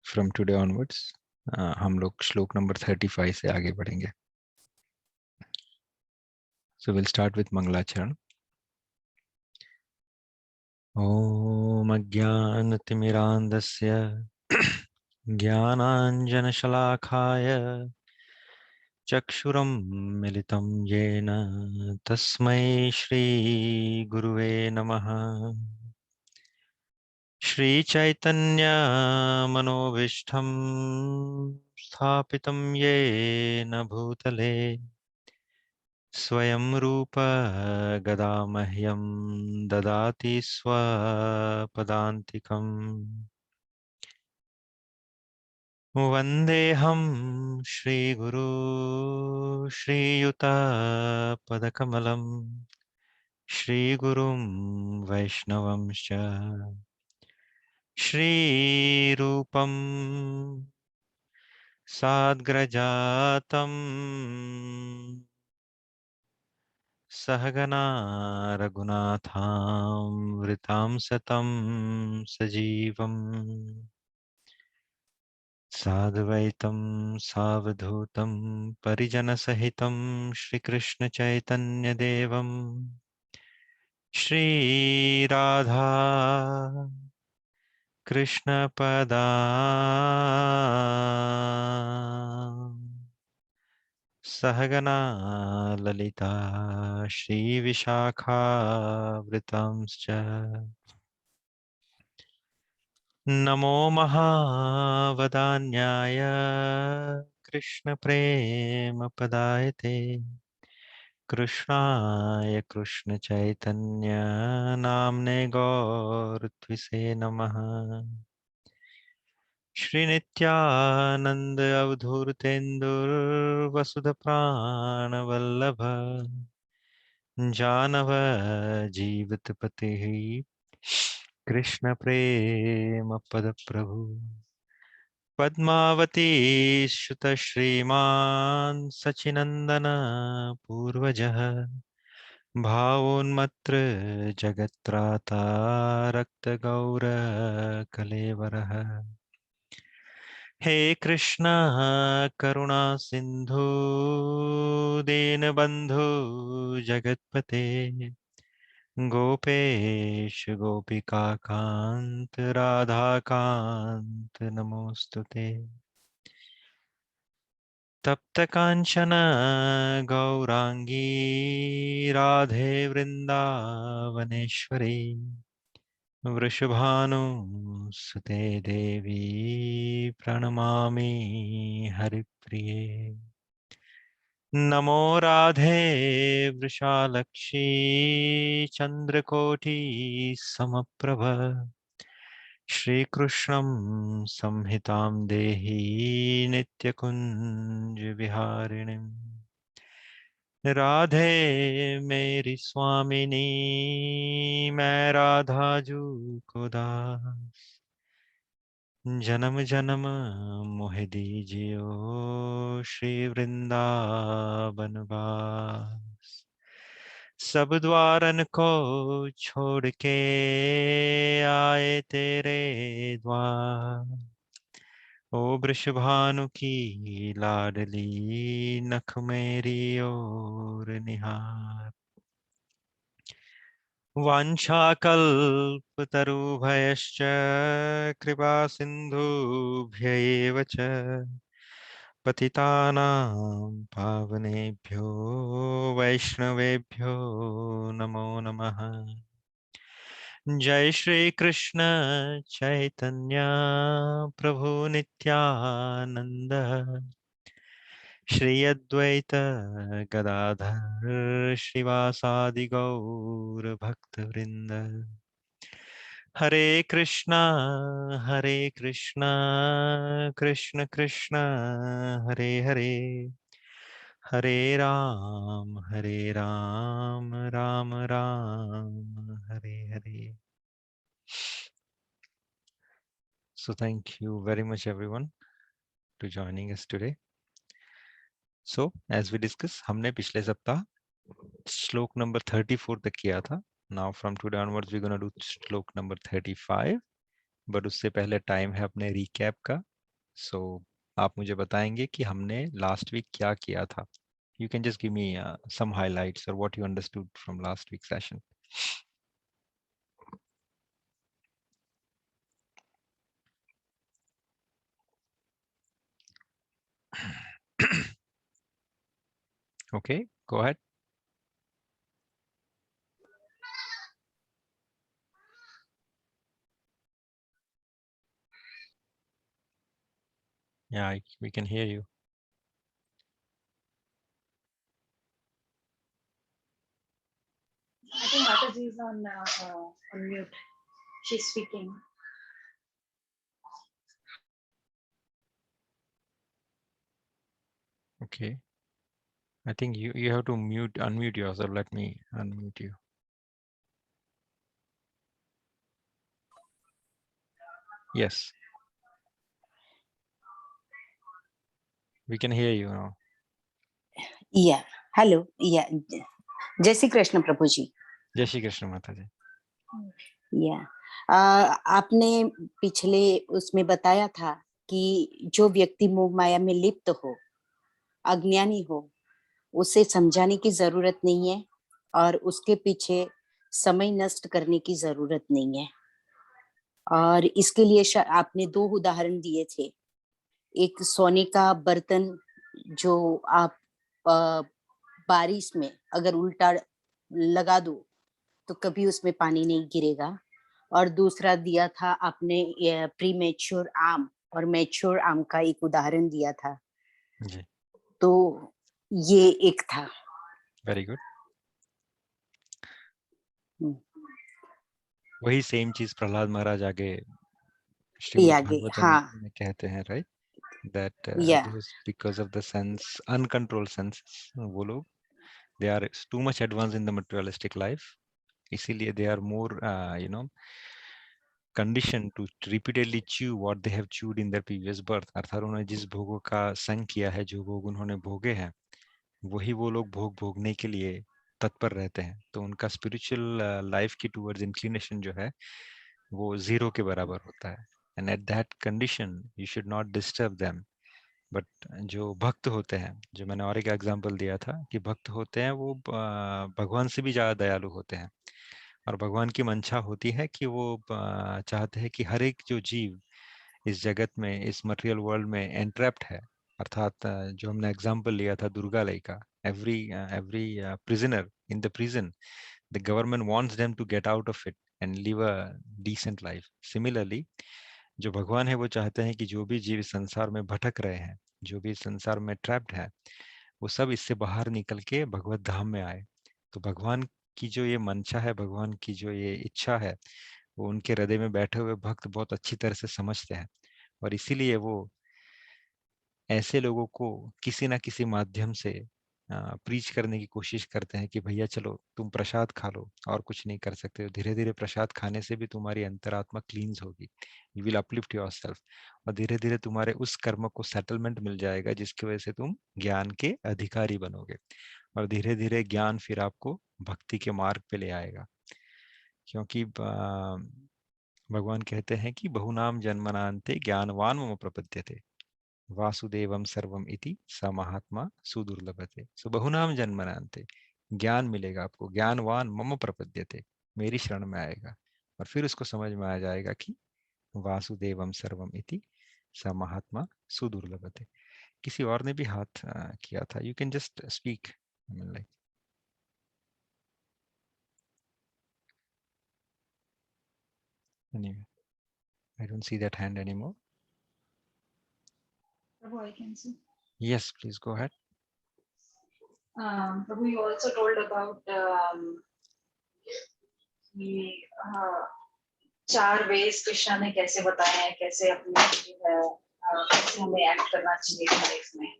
From today onwards हम लोग श्लोक नंबर 35 से आगे बढ़ेंगे. सो विल स्टार्ट विथ मंगलाचरण. ओम अज्ञानतिमिरान्धस्य ज्ञानाञ्जनशलाखाय चक्षुरं मिलितं येन तस्मै श्रीगुरुवे नमः. श्रीचैतन्यमनोभीष्टं स्थापितं येन भूतले स्वयं रूप गदामह्यं ददाति स्वपदान्तिकम्. वन्देऽहं श्रीगुरु श्रीयुतपदकमलं श्रीगुरुं वैष्णवंश्च श्रीरूपं साद्ग्रजातं सहगना रघुनाथामृतां सतं सजीवम् साद्वैतं सावधूतं परिजनसहितं श्रीकृष्णचैतन्यदेवं श्रीराधा सहगना ललिता श्रीविशाखावृतांश्च. नमो महावदान्याय कृष्णप्रेमपदायते कृष्णाय कृष्णचैतन्य नाम्ने गौरत्विषे नमः. श्रीनित्यानन्द अवधूतेन्दुर्वसुधप्राणवल्लभ जानव जीवितपतिः कृष्ण प्रेम पद प्रभु. पद्मावती सुत श्रीमान् सचिनंदन पूर्वजः भावोन्मत्र जगत्त्राता रक्तगौर कलेवरः. हे कृष्ण करुणा सिंधु दीनबंधु जगत्पते गोपेश गोपिका कांत राधा कांत नमोस्तुते. तप्त कांचन गौरांगी राधे वृंदावनेश्वरी वृषभानुसुते देवी प्रणमामि हरिप्रिये. नमो राधे वृषालक्षी चंद्रकोटि समप्रभ श्रीकृष्णं संहितां देहि नित्यकुंज विहारिणीम्. राधे मेरी स्वामिनी मैं राधाजू को दास जन्म जन्म मोह दीजियो श्री वृंदावन वास. सब द्वारन को छोड़ के आए तेरे द्वार ओ वृषभानु की लाडली नख मेरी ओर निहार. वाञ्छाकल्पतरुभयश्च कृपा सिन्धुभ्य एव च पतितानां पावनेभ्यो वैष्णवेभ्यो नमो नमः. जय श्री कृष्ण चैतन्य प्रभु नित्यानंद श्री अद्वैत गदाधर श्रीवासादि गौर भक्तवृंद. हरे Krishna Krishna Krishna Hare Hare Hare Ram Ram Ram Hare Hare. So thank you very much everyone to joining us today. So as we discussed, हमने पिछले सप्ताह श्लोक नंबर 34 तक किया था. Now from today onwards we're going to do श्लोक नंबर 35. बट उससे पहले टाइम है अपने रिकैप का. So आप मुझे बताएंगे कि हमने लास्ट वीक क्या किया था. You can just give me some highlights or what you understood from last week's session. Okay, go ahead. Yeah, we can hear you. I think Mataji is on mute. She's speaking. Okay. I think you have to unmute yourself. Let me unmute you. Yes, we can hear you now. Yeah. Hello. Yeah. जय श्री कृष्ण प्रभु जी. जय श्री कृष्ण माता जी. या आपने पिछले उसमें बताया था कि जो व्यक्ति मोह माया में लिप्त हो, अज्ञानी हो, उसे समझाने की जरूरत नहीं है और उसके पीछे समय नष्ट करने की जरूरत नहीं है. और इसके लिए आपने 2 उदाहरण दिए थे. एक सोने का बर्तन जो आप बारिश में अगर उल्टा लगा दो तो कभी उसमें पानी नहीं गिरेगा. और दूसरा दिया था आपने प्रीमेच्योर आम और मैच्योर आम का एक उदाहरण दिया था जी. तो ये एक था. Very good. वही सेम चीज प्रहलाद महाराज आगे श्रीमद् आगे. भागवतम हाँ. में कहते हैं, राइट? That या those because of the sense, uncontrolled senses, वो लोग they are too much advanced in the materialistic life. इसीलिए they are more conditioned to repeatedly chew what they have chewed in their previous birth. अर्थात उन्होंने जिस भोगों का संग किया है, जो भोग उन्होंने भोगे हैं, वही वो लोग भोगने के लिए तत्पर रहते हैं. तो उनका स्पिरिचुअल लाइफ की टूवर्ड्स इंक्लिनेशन जो है वो 0 के बराबर होता है. And at that condition you should not disturb them. But जो भक्त होते हैं, जो मैंने और एक एग्जांपल दिया था कि भक्त होते हैं वो भगवान से भी ज़्यादा दयालु होते हैं. और भगवान की मंशा होती है कि वो चाहते हैं कि हर एक जो जीव इस जगत में, इस मटेरियल वर्ल्ड में एंट्रैप्ड है. अर्थात जो हमने एग्जांपल लिया था दुर्गा लय का, every every prisoner in the prison, the government wants them to get out of it and live a decent life. Similarly जो भगवान है वो चाहते हैं कि जो भी जीव इस संसार में भटक रहे हैं, जो भी इस संसार में ट्रैप्ड है, वो सब इससे बाहर निकल के भगवत धाम में आए. तो भगवान की जो ये मंशा है, भगवान की जो ये इच्छा है, वो उनके हृदय में बैठे हुए भक्त बहुत अच्छी तरह से समझते हैं. और इसीलिए वो ऐसे लोगों को किसी ना किसी माध्यम से प्रीच करने की कोशिश करते हैं कि भैया चलो तुम प्रसाद खा लो, और कुछ नहीं कर सकते हो. धीरे धीरे प्रसाद खाने से भी तुम्हारी अंतरात्मा क्लींस होगी. You will uplift yourself. और धीरे धीरे तुम्हारे उस कर्म को सेटलमेंट मिल जाएगा जिसकी वजह से तुम ज्ञान के अधिकारी बनोगे. और धीरे धीरे ज्ञान फिर आपको भक्ति के मार्ग पे ले आएगा. क्योंकि भगवान कहते हैं कि बहुनाम जन्मनान्ते ज्ञानवान मम प्रपद्यते वासुदेवम सर्वम इति स महात्मा सुदुर्लभते. सो बहुनाम जन्मनान्ते, ज्ञान मिलेगा आपको, ज्ञानवान मम प्रपद्यते, मेरी शरण में आएगा. और फिर उसको समझ में आ जाएगा कि वासुदेवम सर्वम इति स महात्मा सुदुर्लभते. किसी और ने भी हाथ किया था. You can just speak. Like anyway, I don't see that hand anymore. Prabhu, I can see. Yes, please go ahead. Prabhu, you also told about the 4 ways Krishna ने कैसे बताए हैं, कैसे अपने जो है कैसे हमें एक्ट करना चाहिए लाइफ में.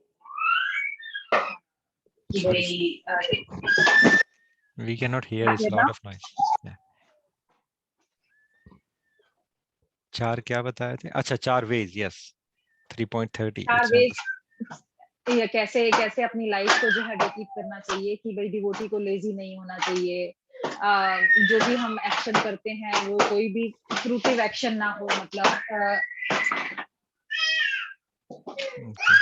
कि भाई We cannot hear. It's a lot of noise. Yeah. 4 क्या बताए थे? अच्छा, 4 ways. Yes. 3.30. 4 ways या कैसे कैसे अपनी लाइफ को जो है व्यतीत करना चाहिए कि भाई डिवोटी को लेजी नहीं होना चाहिए. जो भी हम एक्शन करते हैं वो कोई भी फ्रूटिव एक्शन ना हो, मतलब Okay.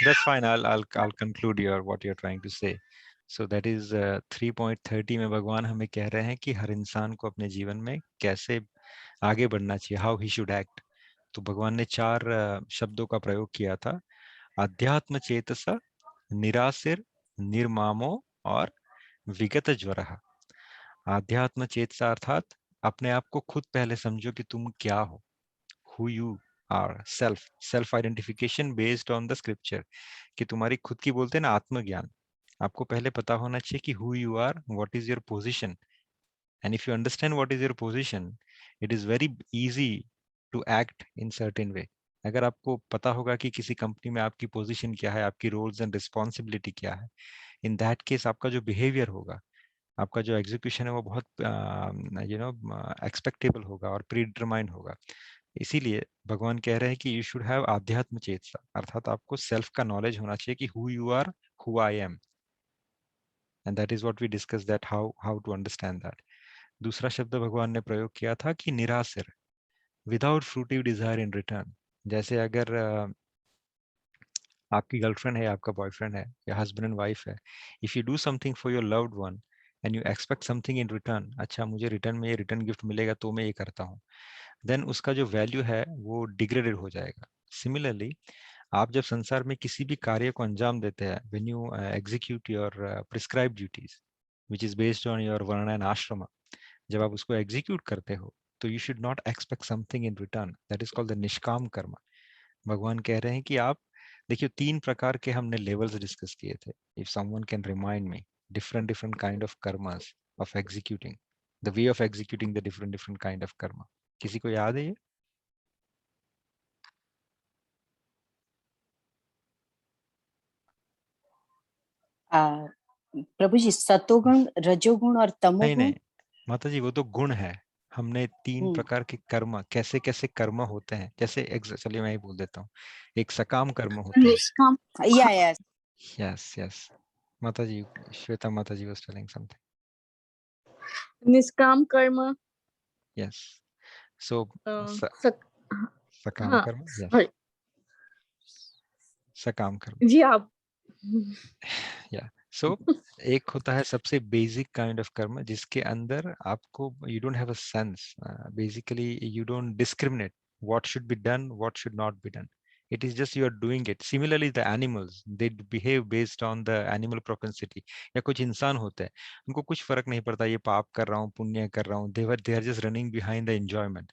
That's fine. I'll conclude what you're trying to say. So that is 3.30 में भगवान हमें कह रहे हैं कि हर इंसान को अपने जीवन में कैसे आगे बढ़ना चाहिए, how he should act. तो भगवान ने 4 शब्दों का प्रयोग किया था, अध्यात्म चेतसा, निरासिर, निर्मामो और विगत ज्वरः। आध्यात्म चेतसा अर्थात अपने आप को खुद पहले समझो कि तुम क्या हो, who you are, self identification based on the scripture, कि तुम्हारी खुद की बोलते हैं ना आत्मज्ञान, आपको पहले पता होना चाहिए कि who you are, what is your position, and if you understand what is your position, it is very easy to act in certain way. अगर आपको पता होगा कि किसी कंपनी में आपकी पोजीशन क्या है, आपकी रोल्स एंड रिस्पॉन्सिबिलिटी क्या है, इन दैट केस आपका जो बिहेवियर होगा, आपका जो एग्जीक्यूशन है वो बहुत एक्सपेक्टेबल होगा और प्री डिटरमाइंड होगा। इसीलिए भगवान कह रहे हैं कि यू शुड हैव आध्यात्म चेतसा, अर्थात आपको सेल्फ का नॉलेज होना चाहिए कि who you are, who I am, and that is what we discuss, that how to understand that. दूसरा शब्द भगवान ने प्रयोग किया था कि निरासिर, without fruitive desire in return. जैसे अगर आपकी गर्लफ्रेंड है, आपका बॉयफ्रेंड है, या हस्बैंड एंड वाइफ है, if you do something for your loved one and you expect something in return, अच्छा मुझे रिटर्न में ये रिटर्न गिफ्ट मिलेगा तो मैं ये करता हूँ, देन उसका जो वैल्यू है वो डिग्रेडेड हो जाएगा। सिमिलरली आप जब संसार में किसी भी कार्य को अंजाम देते हैं, when you execute your prescribe duties which is based on your वर्ण एंड आश्रम, जब आप उसको एग्जीक्यूट करते हो तो you should not expect something in return, that is called the निष्काम कर्म। भगवान कह रहे हैं कि आप देखिए 3 प्रकार के हमने लेवल्स डिस्कस किए थे। If someone can remind me different different kind of karmas of executing, the way of executing the different different kind of Karma, किसी को याद है ये? प्रभु जी, सतोगुण, रजोगुण और नहीं तमोगुण। नहीं माता जी, वो तो गुण है। हमने 3 हम्म, प्रकार के कर्म, कैसे कैसे कर्म होते हैं, जैसे चलिए मैं ही बोल देता हूँ। एक सकाम कर्म होते हैं। निष्काम या यस यस माता जी, श्वेता माता जी वाज टेलिंग समथिंग। निष्काम कर्म, यस, सो सक, सकाम हाँ, कर्म, यस, sorry, सकाम कर्म, जी आप या सो एक होता है सबसे बेसिक काइंड ऑफ कर्म, जिसके अंदर आपको you don't have a sense, basically you don't discriminate what should be done, what should not be done. It is just you are doing it. Similarly, the animals, they behave based on the animal propensity. या कुछ इंसान होते हैं, उनको कुछ फर्क नहीं पड़ता ये पाप कर रहा हूँ पुण्य कर रहा हूँ, they are just running behind the enjoyment.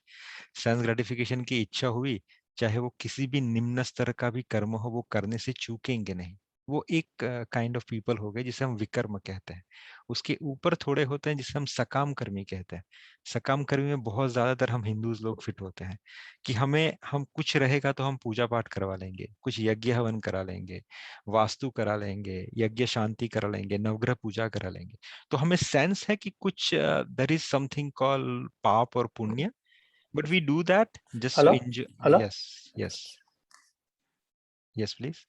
Sense gratification की इच्छा हुई, चाहे वो किसी भी निम्न स्तर का भी कर्म हो, वो करने से चूकेंगे नहीं। वो एक काइंड ऑफ पीपल हो गए जिसे हम विकर्म कहते हैं। उसके ऊपर थोड़े होते हैं जिसे हम सकाम कर्मी कहते हैं। सकाम कर्मी में बहुत ज्यादातर हम हिंदूज लोग फिट होते हैं कि हम कुछ रहेगा तो हम पूजा पाठ करवा लेंगे, कुछ यज्ञ हवन करा लेंगे, वास्तु करा लेंगे, यज्ञ शांति करा लेंगे, नवग्रह पूजा करा लेंगे। तो हमें सेंस है कि कुछ देयर इज समथिंग कॉल्ड पाप और पुण्य, but we do that just to hello enjoy. Hello Yes, yes, yes, please.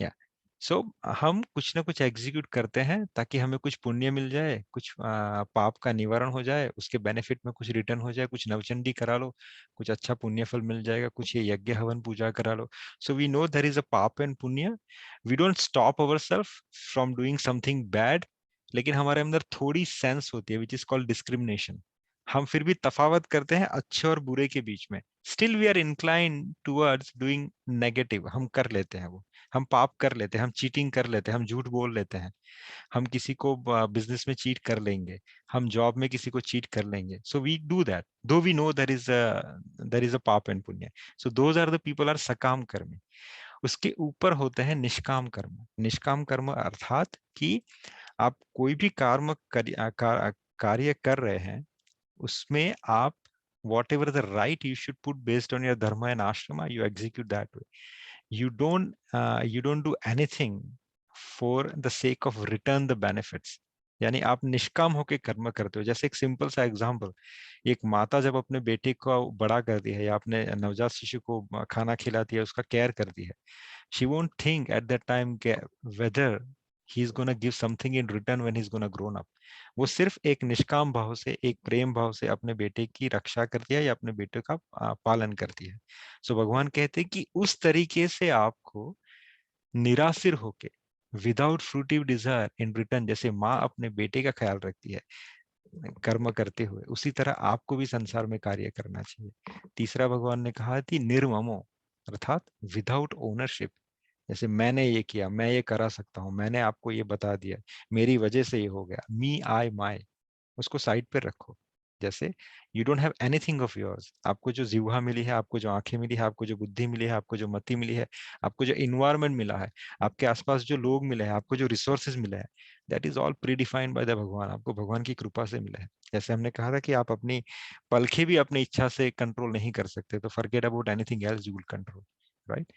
Yeah. So हम कुछ ना कुछ एग्जीक्यूट करते हैं ताकि हमें कुछ पुण्य मिल जाए, कुछ पाप का निवारण हो जाए, उसके बेनिफिट में कुछ रिटर्न हो जाए, कुछ नवचंडी करा लो, कुछ अच्छा पुण्य फल मिल जाएगा, कुछ ये यज्ञ हवन पूजा करा लो। So we know there is a पाप एंड पुण्य। We don't stop ourselves from doing something bad, लेकिन हमारे अंदर थोड़ी सेंस होती है विच इज कॉल्ड डिस्क्रिमिनेशन। हम फिर भी तफावत करते हैं अच्छे और बुरे के बीच में। Still we are inclined towards doing negative, हम कर लेते हैं वो, हम पाप कर लेते हैं, हम चीटिंग कर लेते हैं, हम झूठ बोल लेते हैं, हम किसी को बिजनेस में चीट कर लेंगे, हम जॉब में किसी को चीट कर लेंगे। So we do that though we know there is a पाप एंड पुण्य। So those are the people are सकाम कर्मी। उसके ऊपर होते हैं निष्काम कर्म। निष्काम कर्म अर्थात कि आप कोई भी कार्य कर रहे हैं, उसमें आप whatever the right you should put based on your dharma and ashrama, you execute that way. You don't do anything for the sake of return the benefits. यानी आप निष्काम होकर कर्म करते हो। जैसे एक सिंपल सा एग्जांपल, एक माता जब अपने बेटे को बड़ा करती है या अपने नवजात शिशु को खाना खिलाती है, उसका केयर करती है, she won't think at that time whether he is gonna give something in return when he is gonna grown up. वो सिर्फ एक निष्काम भाव से, एक प्रेम भाव से अपने बेटे की रक्षा करती है या अपने बेटे का पालन करती है। सो भगवान कहते हैं कि उस तरीके से आपको निराशिर होके, without fruitive desire in return, जैसे माँ अपने बेटे का ख्याल रखती है कर्म करते हुए, उसी तरह आपको भी संसार में कार्य करना चाहिए। तीसरा भगवान ने कहा कि निर्ममो, अर्थात विदाउट ओनरशिप। जैसे मैंने ये किया, मैं ये करा सकता हूँ, मैंने आपको ये बता दिया, मेरी वजह से ये हो गया, मी आई माई, उसको साइड पे रखो। जैसे you don't have anything of yours. आपको जो जिह्वा मिली है, आपको जो आंखें मिली है, आपको जो बुद्धि मिली है, आपको जो मति मिली है, आपको जो इन्वायरमेंट मिला है, आपके आसपास जो लोग मिले हैं, आपको जो रिसोर्सेज मिले हैं, that is all pre defined by the भगवान। आपको भगवान की कृपा से मिला है। जैसे हमने कहा था कि आप अपनी पलखें भी अपनी इच्छा से कंट्रोल नहीं कर सकते, तो forget about anything else, you will control, right.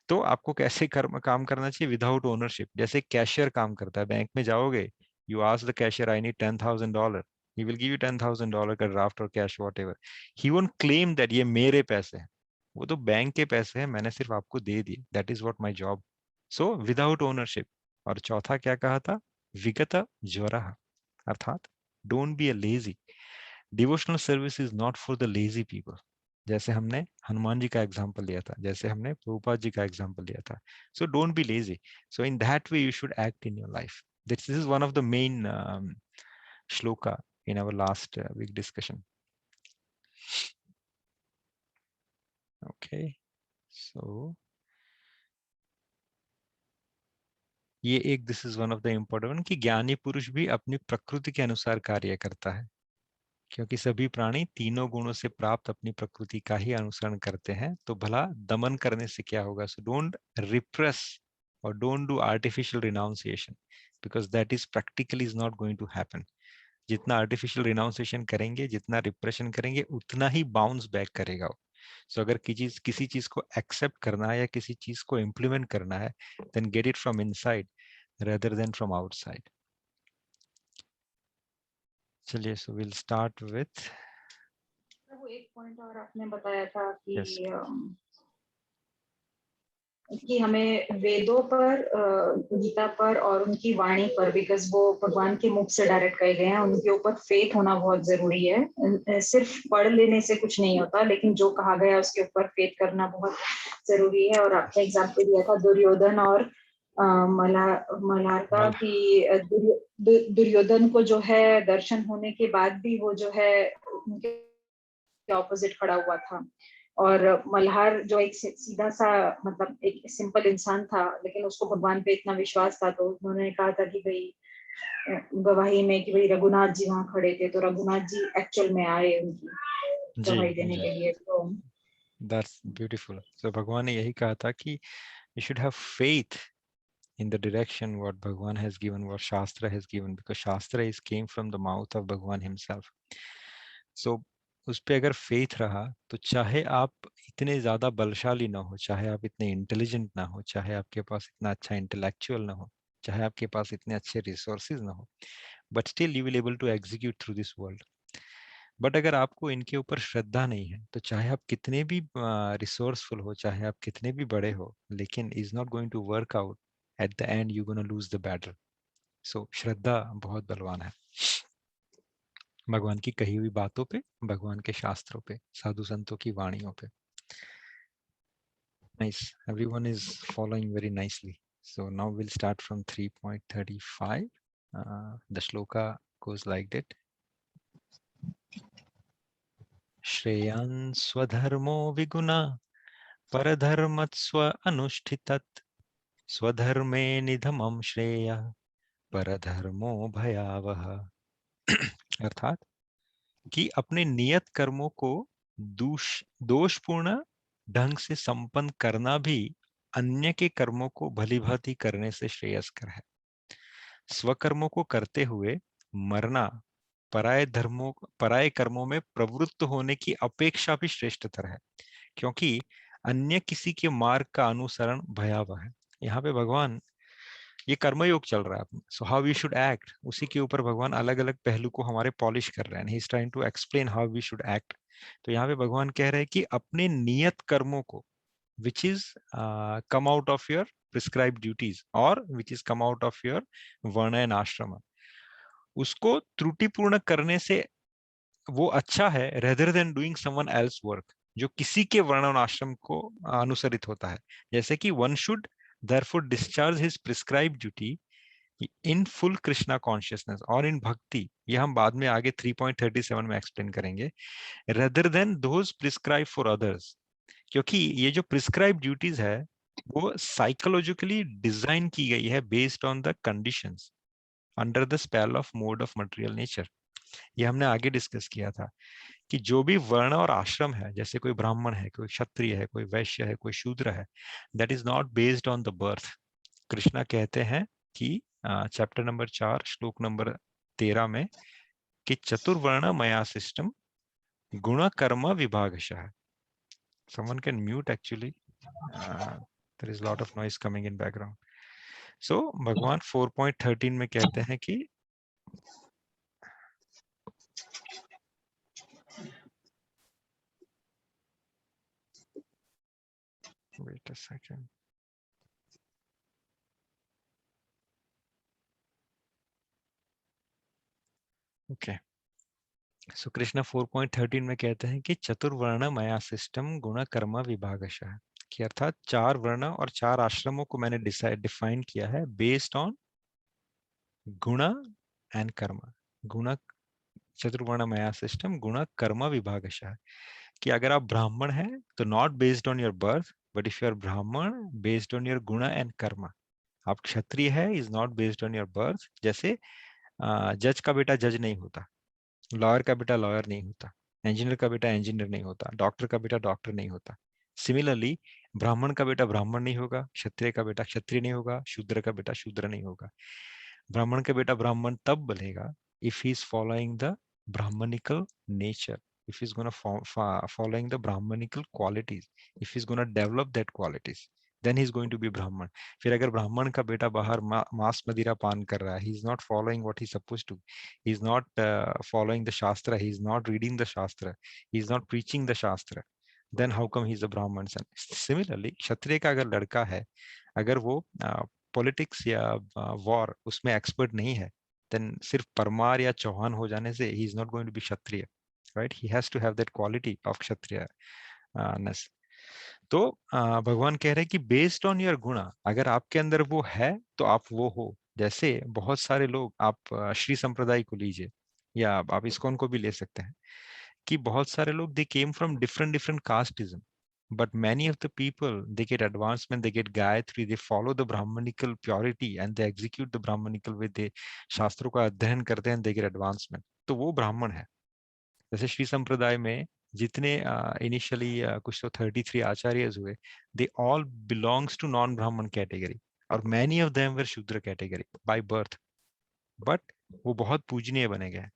तो आपको कैसे काम करना चाहिए? Without ownership. जैसे कैशियर काम करता है, बैंक में जाओगे, you ask the cashier I need $10,000, he will give you $10,000 का ड्राफ्ट और cash whatever. He won't claim that ये मेरे पैसे हैं, वो तो बैंक के पैसे हैं, मैंने सिर्फ आपको दे दिए, that is what my job. So without ownership. और चौथा क्या कहा था? विगत ज्वरः, अर्थात don't be a lazy. Devotional service is not for the lazy people. जैसे हमने हनुमान जी का एग्जाम्पल लिया था, जैसे हमने प्रभुपाद जी का एग्जाम्पल लिया था. So don't be lazy. So in that way you should act in your life. This is one of the main shloka in our last week discussion. Okay, so ये एक, this is one of the important one, कि ज्ञानी पुरुष भी अपनी प्रकृति के अनुसार कार्य करता है, क्योंकि सभी प्राणी तीनों गुणों से प्राप्त अपनी प्रकृति का ही अनुसरण करते हैं। तो भला दमन करने से क्या होगा? सो डोंट रिप्रेस और don't do artificial renunciation, because that is practically is not going to happen. जितना आर्टिफिशियल रिनाउंसिएशन करेंगे, जितना रिप्रेशन करेंगे, उतना ही बाउंस बैक करेगा। सो अगर किसी चीज को एक्सेप्ट करना है या किसी चीज को इम्प्लीमेंट करना है, then get it from inside rather than from outside. चलिए, so we'll start with वो एक पॉइंट और आपने बताया था कि yes. कि हमें वेदों पर, गीता पर और उनकी वाणी पर, बिकॉज वो भगवान के मुख से डायरेक्ट कहे गए हैं, उनके ऊपर फेथ होना बहुत जरूरी है। सिर्फ पढ़ लेने से कुछ नहीं होता, लेकिन जो कहा गया उसके ऊपर फेथ करना बहुत जरूरी है। और आपने एग्जाम्पल दिया था दुर्योधन और मल्हार का, कि दुर्योधन को जो है दर्शन होने के बाद भी वो जो है उनके ऑपोजिट खड़ा हुआ था, और मल्हार जो एक सीधा सा, मतलब एक सिंपल इंसान था, लेकिन उसको भगवान पे इतना विश्वास था, तो उन्होंने कहा था कि भाई गवाही में कि भाई रघुनाथ जी वहां खड़े थे, तो रघुनाथ जी एक्चुअल में आए उनकी गवाही देने के लिए। तो That's beautiful. So भगवान ने यही कहा था कि you should have faith in the direction what Bhagwan has given, what Shastra has given, because Shastra is came from the mouth of Bhagwan himself. So उस पे अगर फेथ रहा, तो चाहे आप इतने ज्यादा बलशाली ना हो, चाहे आप इतने इंटेलिजेंट ना हो, चाहे आपके पास इतना अच्छा इंटेलेक्चुअल ना हो, चाहे आपके पास इतने अच्छे रिसोर्सेज ना हो, but still you will able to execute through this world. But अगर आपको इनके ऊपर श्रद्धा नहीं है, तो चाहे आप कितने भी रिसोर्सफुल हो, चाहे आप कितने भी बड़े हो, लेकिन is not going to work out. At the end you gonna lose the battle. So श्रद्धा बहुत बलवान है, भगवान की कही हुई बातों पे, भगवान के शास्त्रों पे, साधु संतों की वाणियों पे। Nice, everyone is following very nicely. So now we'll start from 3.35. The shloka goes like that. श्रेयान् स्वधर्मो विगुणा परधर्मस्व अनुष्ठितत् स्वधर्मे निधमं श्रेयः परधर्मो भयावह। अर्थात कि अपने नियत कर्मों को दोषपूर्ण ढंग से संपन्न करना भी अन्य के कर्मों को भलीभांति करने से श्रेयस्कर है। स्वकर्मों को करते हुए मरना पराये कर्मों में प्रवृत्त होने की अपेक्षा भी श्रेष्ठतर है, क्योंकि अन्य किसी के मार्ग का अनुसरण भयावह है। यहाँ पे भगवान, ये कर्मयोग चल रहा है, so how we should act, उसी के ऊपर भगवान अलग अलग पहलू को हमारे पॉलिश कर रहे हैं। He is trying to explain how we should act. तो यहाँ पे भगवान कह रहे हैं कि अपने नियत कर्मों को, which is come out of your prescribed duties or which is come out of your varna and ashrama, उसको त्रुटिपूर्ण करने से वो अच्छा है rather than doing someone else work, जो किसी के वर्ण और आश्रम को अनुसरित होता है। जैसे कि one should therefore discharge his prescribed duty in full Krishna consciousness और इन भक्ति, ये हम बाद में आगे 3.37 में एक्सप्लेन करेंगे, rather than those prescribe for others, क्योंकि ये जो प्रिस्क्राइब ड्यूटीज है वो साइकोलॉजिकली डिजाइन की गई है based on the conditions under the spell of mode of material nature. ये हमने आगे डिस्कस किया था कि जो भी वर्ण और आश्रम है, जैसे कोई ब्राह्मण है, कोई क्षत्रिय है, कोई वैश्य है, कोई शूद्र है, that is not based on the birth. Krishna कहते हैं कि चैप्टर नंबर 4 श्लोक नंबर 13 में कि चतुर्वर्ण मया सिस्टम गुण कर्म विभागशः। someone can mute actually, there is a lot of noise coming in background. So भगवान 4.13 में कहते हैं कि wait a second, okay, so Krishna 4.13 में कहते हैं कि चतुर्वर्ण मया सिस्टम गुण कर्म विभागशः, कि अर्थात 4 वर्ण और 4 आश्रमों को मैंने डिफाइन किया है बेस्ड ऑन गुण एंड कर्म। गुण, चतुर्वर्ण मया सिस्टम गुण कर्म विभागशः, कि अगर आप ब्राह्मण हैं तो not based on your birth, but if you are ब्राह्मण बेस्ड ऑन योर गुण एंड कर्म। आप क्षत्रिय है is not based on your birth, जैसे जज का बेटा जज नहीं होता, लॉयर का बेटा लॉयर नहीं होता, इंजीनियर का बेटा इंजीनियर नहीं होता, डॉक्टर का बेटा डॉक्टर नहीं होता। सिमिलरली ब्राह्मण का बेटा ब्राह्मण नहीं होगा, क्षत्रिय का बेटा क्षत्रिय नहीं होगा, शूद्र का बेटा शूद्र नहीं होगा। ब्राह्मण का बेटा ब्राह्मण तब बनेगा if he is following the brahmanical nature, if he's going to following the brahmanical qualities, if he's going to develop that qualities, then he's going to be brahman. फिर अगर ब्राह्मण का बेटा बाहर मांस मदिरा पान कर रहा है, he is not following what he is supposed to, he is not following the shastra, he is not reading the shastra, he is not preaching the shastra, then how come he is a brahman son? Similarly क्षत्रिय का अगर लड़का है, अगर वो politics या war उसमें expert नहीं है, then सिर्फ परमार या चौहान हो जाने से he is not going to be Kshatriya, right? He has to have that quality of क्षत्रियनेस। तो भगवान कह रहे हैं कि बेस्ड ऑन योर गुण, अगर आपके अंदर वो है तो आप वो हो। जैसे बहुत सारे लोग, आप श्री संप्रदाय को लीजिए या आप इस्कॉन को भी ले सकते हैं, कि बहुत सारे लोग they came from different casteism, but many of the people they get advancement, they get gayatri, they follow the brahmanical purity and they execute the brahmanical way, they शास्त्रों का अध्ययन करते हैं, they get advancement, तो वो ब्राह्मण है। जैसे श्री संप्रदाय में जितने इनिशियली कुछ तो 33 आचार्यज हुए, they all belongs to non ब्राह्मण कैटेगरी, और many of them were शूद्र कैटेगरी by birth, but वो बहुत पूजनीय बने गए।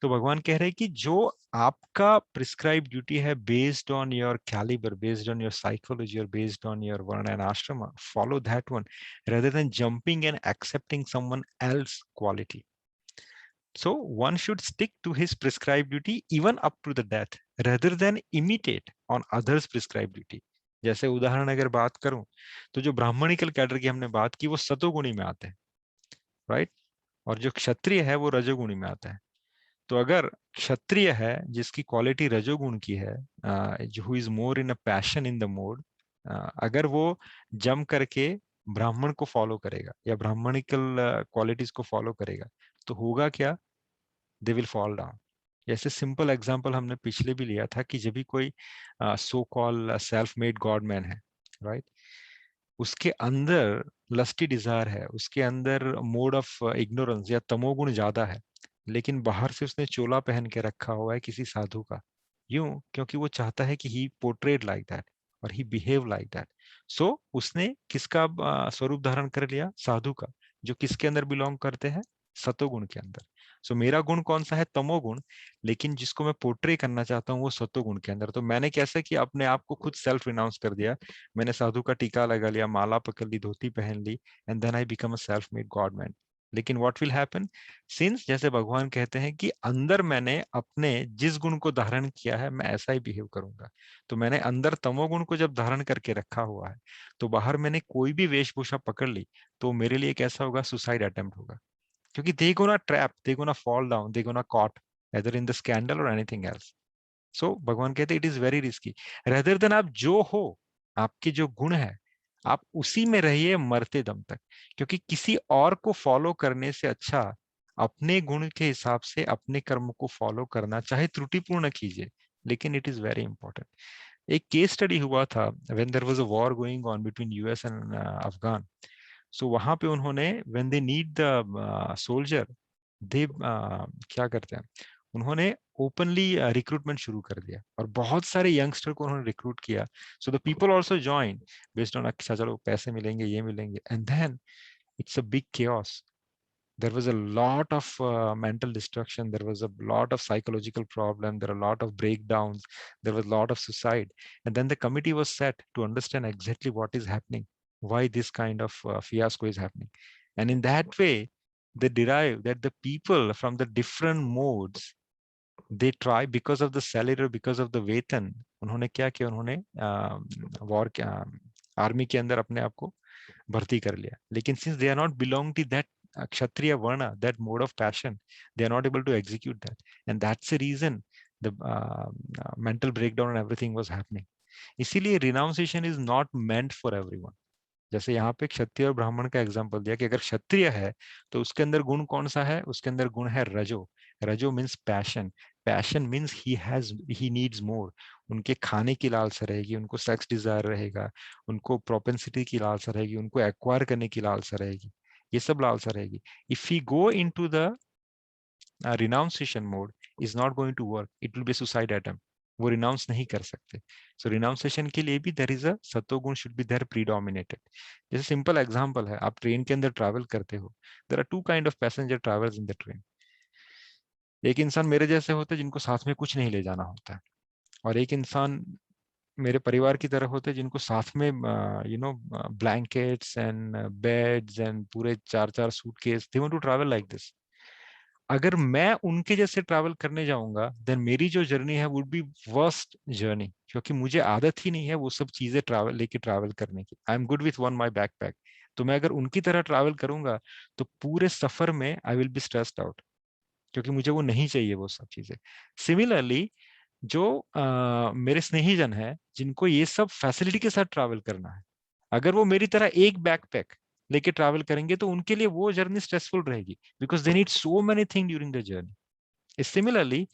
तो भगवान कह रहे हैं कि जो आपका प्रिस्क्राइब ड्यूटी है based on your calibre, based on your psychology और बेस्ड ऑन योर वर्ण एंड आश्रम, follow that one rather than jumping and accepting someone else quality. So one should stick to his prescribed duty even up to the death rather than imitate on others prescribed duty. जैसे उदाहरण अगर बात करूं तो जो Brahminical cadre की हमने बात की वो सतोगुणी में आते हैं, राइट? और जो क्षत्रिय है वो रजोगुणी में आता है। तो अगर क्षत्रिय है जिसकी क्वालिटी रजोगुण की है, who is more in a passion in the mode, अगर वो जम करके ब्राह्मण को फॉलो करेगा या ब्राह्मणिकल क्वालिटीज को फॉलो करेगा, तो होगा क्या? They will fall down. जैसे सिंपल एग्जांपल हमने पिछले भी लिया था कि जब भी कोई so call self made god man है, राइट, उसके अंदर लस्टी डिजायर है, उसके अंदर मोड ऑफ इग्नोरेंस या तमोगुण ज्यादा है, लेकिन बाहर से उसने चोला पहन के रखा हुआ है किसी साधु का, यूं क्योंकि वो चाहता है कि ही पोर्ट्रेड लाइक दैट और ही बिहेव लाइक दैट। सो उसने किसका स्वरूप धारण कर लिया? साधु का, जो किसके अंदर बिलोंग करते हैं? सतोगुण के अंदर। सो मेरा गुण कौन सा है? तमोगुण, लेकिन जिसको मैं पोर्ट्रे करना चाहता हूँ वो सतोगुण के अंदर। तो मैंने कैसे कि अपने आप को खुद सेल्फ रिनाउंस कर दिया, मैंने साधु का टीका लगा लिया, माला पकड़ ली, धोती पहन ली, and then I become a self made god man. लेकिन व्हाट विल हैपन, सिंस जैसे भगवान कहते हैं कि अंदर मैंने अपने जिस गुण को धारण किया है मैं ऐसा ही बिहेव करूंगा, तो मैंने अंदर तमोगुण को जब धारण करके रखा हुआ है तो बाहर मैंने कोई भी वेशभूषा पकड़ ली तो मेरे लिए कैसा होगा, सुसाइड अटेम्प्ट होगा, क्योंकि they gonna trap, they gonna fall down, they gonna caught either in the scandal or anything else. सो भगवान कहते it is very risky, rather than आप जो हो, आपके जो गुण है आप उसी में रहिए मरते दम तक, क्योंकि किसी और को फॉलो करने से अच्छा अपने गुण के हिसाब से अपने कर्म को फॉलो करना, चाहे त्रुटिपूर्ण कीजिए, लेकिन इट इज वेरी इंपॉर्टेंट। एक केस स्टडी हुआ था when there was a war going on between US and Afghan. So वहां पे उन्होंने when they need the soldier, they क्या करते हैं, उन्होंने ओपनली रिक्रूटमेंट शुरू कर दिया और बहुत सारे यंगस्टर को उन्होंने रिक्रूट किया। So the people also join based on, अच्छा चलो पैसे मिलेंगे ये मिलेंगे, and then it's a big chaos. There was a lot of mental destruction, there was a lot of psychological problem, there are a lot of breakdowns, there was a lot of suicide, and then the committee was set to understand exactly what is happening, why this kind of fiasco is happening. And in that way they derive that the people from the different modes, they try because of the salary, because of the वेतन, उन्होंने क्या किया, उन्होंने war army के अंदर अपने आप को भर्ती कर लिया, लेकिन since they are not belong to that kshatriya varna, that mode of passion, they are not able to execute that, and that's the reason the mental breakdown and everything was happening. इसीलिए renunciation is not meant for everyone. जैसे यहाँ पे क्षत्रिय और ब्राह्मण का example दिया कि अगर क्षत्रिय है तो उसके अंदर गुण कौन सा है, उसके अंदर गुण है रजो। रजो means passion, passion means he needs more, उनके खाने की लालसा रहेगी, उनको सेक्स डिजायर रहेगा, उनको प्रोपेंसिटी की लालसा रहेगी, उनको एक्वायर करने की लालसा रहेगी, ये सब लालसा रहेगी। If he go into the renunciation mode, is not going to work, it will be suicide attempt, वो रिनाउंस नहीं कर सकते। सो रिनाउंसिएशन के लिए भी देयर इज अ सत्वगुण शुड बी देयर प्रीडोमिनेटेड। जैसे सिंपल एग्जांपल है, आप ट्रेन के अंदर ट्रैवल करते हो, there are two kind of passenger travels in the train. एक इंसान मेरे जैसे होते हैं जिनको साथ में कुछ नहीं ले जाना होता है, और एक इंसान मेरे परिवार की तरह होते हैं जिनको साथ में ब्लैंकेट्स एंड बेड्स एंड पूरे 4-4 suitcase, they want to travel like this. अगर मैं उनके जैसे ट्रैवल करने जाऊंगा देन मेरी जो जर्नी है वुड बी वर्स्ट जर्नी, क्योंकि मुझे आदत ही नहीं है वो सब चीजें ट्रैवल लेके ट्रैवल करने की। I am good with one my backpack, तो मैं अगर उनकी तरह ट्रैवल करूंगा तो पूरे सफर में I will be stressed out, क्योंकि मुझे वो नहीं चाहिए वो सब चीजें। सिमिलरली जो मेरे स्नेहीजन है जिनको ये सब फैसिलिटी के साथ ट्रैवल करना है, अगर वो मेरी तरह एक बैकपैक लेके ट्रैवल करेंगे तो उनके लिए वो जर्नी स्ट्रेसफुल रहेगी, because they need so many thing during the journey. Similarly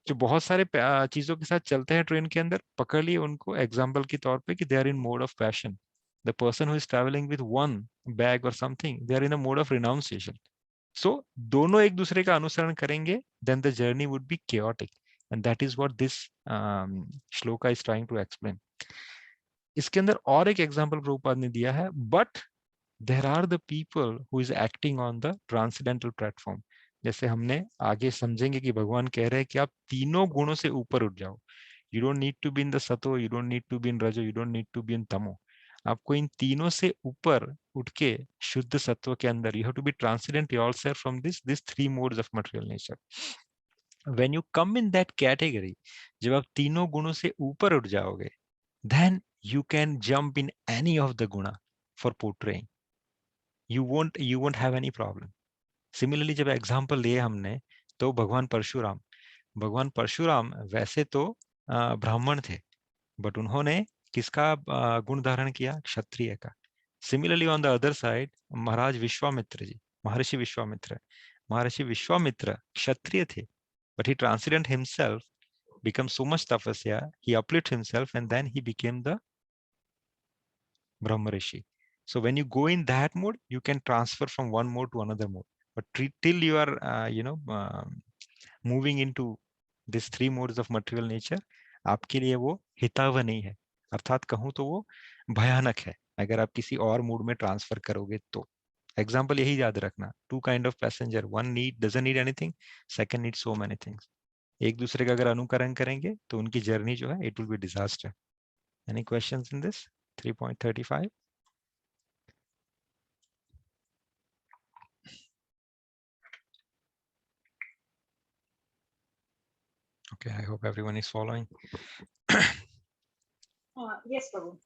जो बहुत सारे चीजों के साथ चलते हैं ट्रेन के अंदर, पकड़ लिए उनको एग्जाम्पल के तौर पे कि they are in mode of passion, the person who is travelling with one bag और something, they are in a mode of renunciation. So दोनों एक दूसरे का अनुसरण करेंगे then the journey would be chaotic, and that is what this shloka is trying to explain. इसके अंदर और एक एग्जांपल प्रभुपाद ने दिया है, but there are the people who is acting on the transcendental platform. जैसे हमने आगे समझेंगे कि भगवान कह रहे हैं कि आप तीनों गुणों से ऊपर उठ जाओ, you don't need to be in the sato, you don't need to be in rajo, you don't need to be in tamo. आपको इन तीनों से ऊपर उठ के शुद्ध सत्व के अंदर, you have to be transcendent yourself from this three modes of material nature. When you come in that category, जब आप तीनों गुणों से ऊपर उठ जाओगे, then you can jump in any of the guna for portraying, you won't have any problem. Similarly जब example लिए हमने तो भगवान परशुराम वैसे तो ब्राह्मण थे, बट उन्होंने किसका गुण धारण किया, क्षत्रिय का। Similarly on the other side Maharaj Vishwamitra ji, Maharshi Vishwamitra क्षत्रिय थे, but he transcended himself, become so much tapasya, he uplifted himself, and then he became the Brahma Rishi. So when you go in that mode, you can transfer from one mode to another mode. But till you are, moving into these three modes of material nature, आपके लिए वो हिताव नहीं है, अर्थात कहूँ तो वो भयानक है अगर आप किसी और मूड में ट्रांसफर करोगे तो। एग्जाम्पल यही याद रखना, two kind of passenger, one doesn't need anything, second need so many things. एक दूसरे का अगर अनुकरण करेंगे तो उनकी जर्नी जो है it will B disaster. Any questions in this 3.35? Okay, I hope everyone is following. Yes, Prabhu.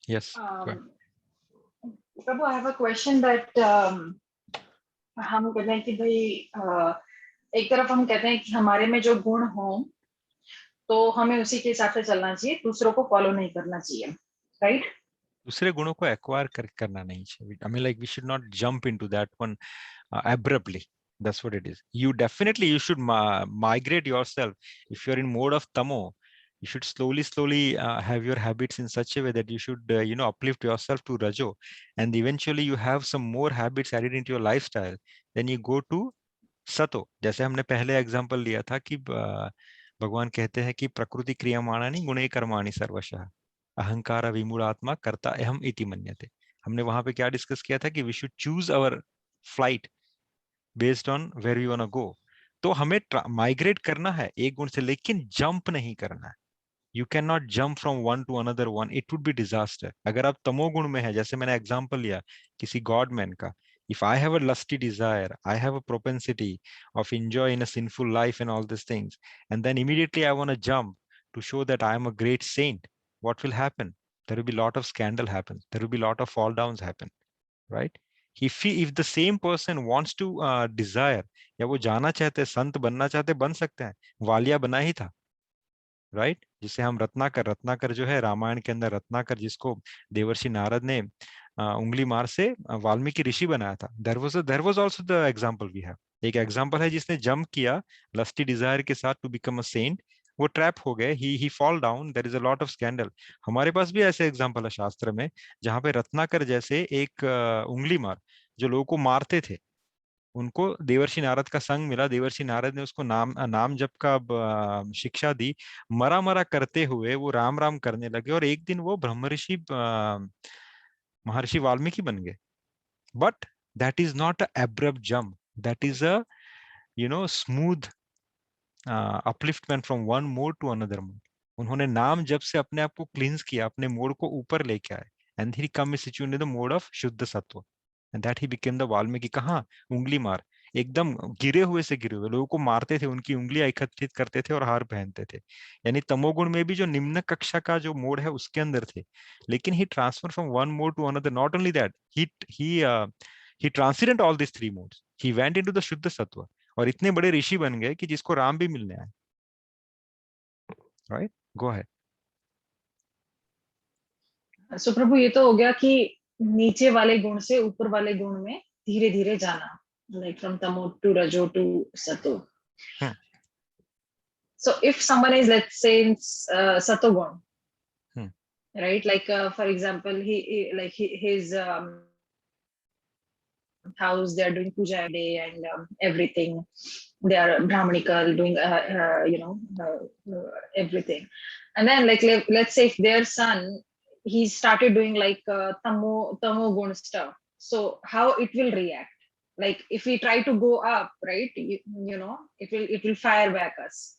Yes. Go ahead. Prabhu, I have a question that हम कहते हैं कि भाई एक तरफ हम कहते हैं कि हमारे में जो गुण हो तो हमें उसी के हिसाब से चलना चाहिए, दूसरों को फॉलो नहीं करना चाहिए, राइट? दूसरे गुणों को एक्वायर करना नहीं चाहिए. I mean, like, we should not jump into that one abruptly. That's what it is. You should migrate yourself. If you're in mode of tamo, you should slowly have your habits in such a way that you should uplift yourself to rajo, and eventually you have some more habits added into your lifestyle. Then you go to sato. जैसे हमने पहले example लिया था कि भगवान कहते हैं कि प्रकृति क्रियमाणानि गुणे कर्माणि सर्वशः अहंकार विमूढ़ात्मा कर्ता अहम इति मन्यते. हमने वहां पे क्या डिस्कस किया था कि we should choose our flight based on where we want to go. तो हमें माइग्रेट करना है एक गुण से, लेकिन जंप नहीं करना है. You can not jump from one two another one, it would be disaster. अगर आप तमोगुण में है, जैसे मैंने एग्जांपल लिया किसी गॉड मैन का, if I have a lusty desire, I have a propensity of enjoying a sinful life and all these things, and then immediately I want to jump to show that I am a great saint, what will happen? There will be a lot of scandal happen, there will be a lot of fall downs happen, right? If the same person wants to desire, या वो जाना चाहते, संत बनना चाहते, बन सकते हैं. वालिया बना ही था, राइट? जिसे हम रत्नाकर जो है रामायण के अंदर, रत्नाकर जिसको देवर्षि नारद ने उंगली मार से वाल्मीकि ऋषि बनाया था. There was also the example we have. एक एग्जांपल है जिसने जंप किया लस्टी डिजायर के साथ टू बिकम अ सेंट, वो ट्रैप हो गए, he fall down, there is a lot of scandal. हमारे पास भी ऐसे एग्जांपल है शास्त्र में, जहां पे रत्नाकर जैसे एक उंगली मार जो लोगों को मारते थे, उनको देवर्षि नारद का संग मिला, देवर्षि नारद ने उसको नाम जप का शिक्षा दी. मरा मरा करते हुए वो राम राम करने लगे, और एक दिन वो ब्रह्मऋषि महर्षि वाल्मीकि बन गए. But that is not a abrupt jump, that is a smooth upliftment from one mode to another mode. उन्होंने नाम जब से अपने आप को क्लींस किया, अपने मोड को ऊपर लेके आए, and he come situated in the mode of शुद्ध सत्व, and that he became the Valmiki. कहाँ? उंगली मार, एकदम गिरे हुए से गिरे हुए लोगों को मारते थे, उनकी उंगलियां एकत्रित करते थे और हार पहनते थे. यानी तमोगुण में भी जो निम्न कक्षा का जो मोड है उसके अंदर थे, लेकिन he transfer from one mode to another. Not only that, he transcendent all this three modes, he went into the shuddha sattva, और इतने बड़े ऋषि बन गए कि जिसको राम भी मिलने आए. Right, go ahead. सो प्रभु, ये तो हो गया कि नीचे वाले गुण से ऊपर वाले गुण में धीरे धीरे जाना, लाइक फ्रॉम तमो टू रजो टू सतो. So if someone is, let's say, in satogun, right? Like for example, his house, they are doing puja every day and everything. They are brahmanikal, doing everything. And then let's say if their son, he started doing like tamo gun stuff. So how it will react? Like if we try to go up, right? It will fire back us.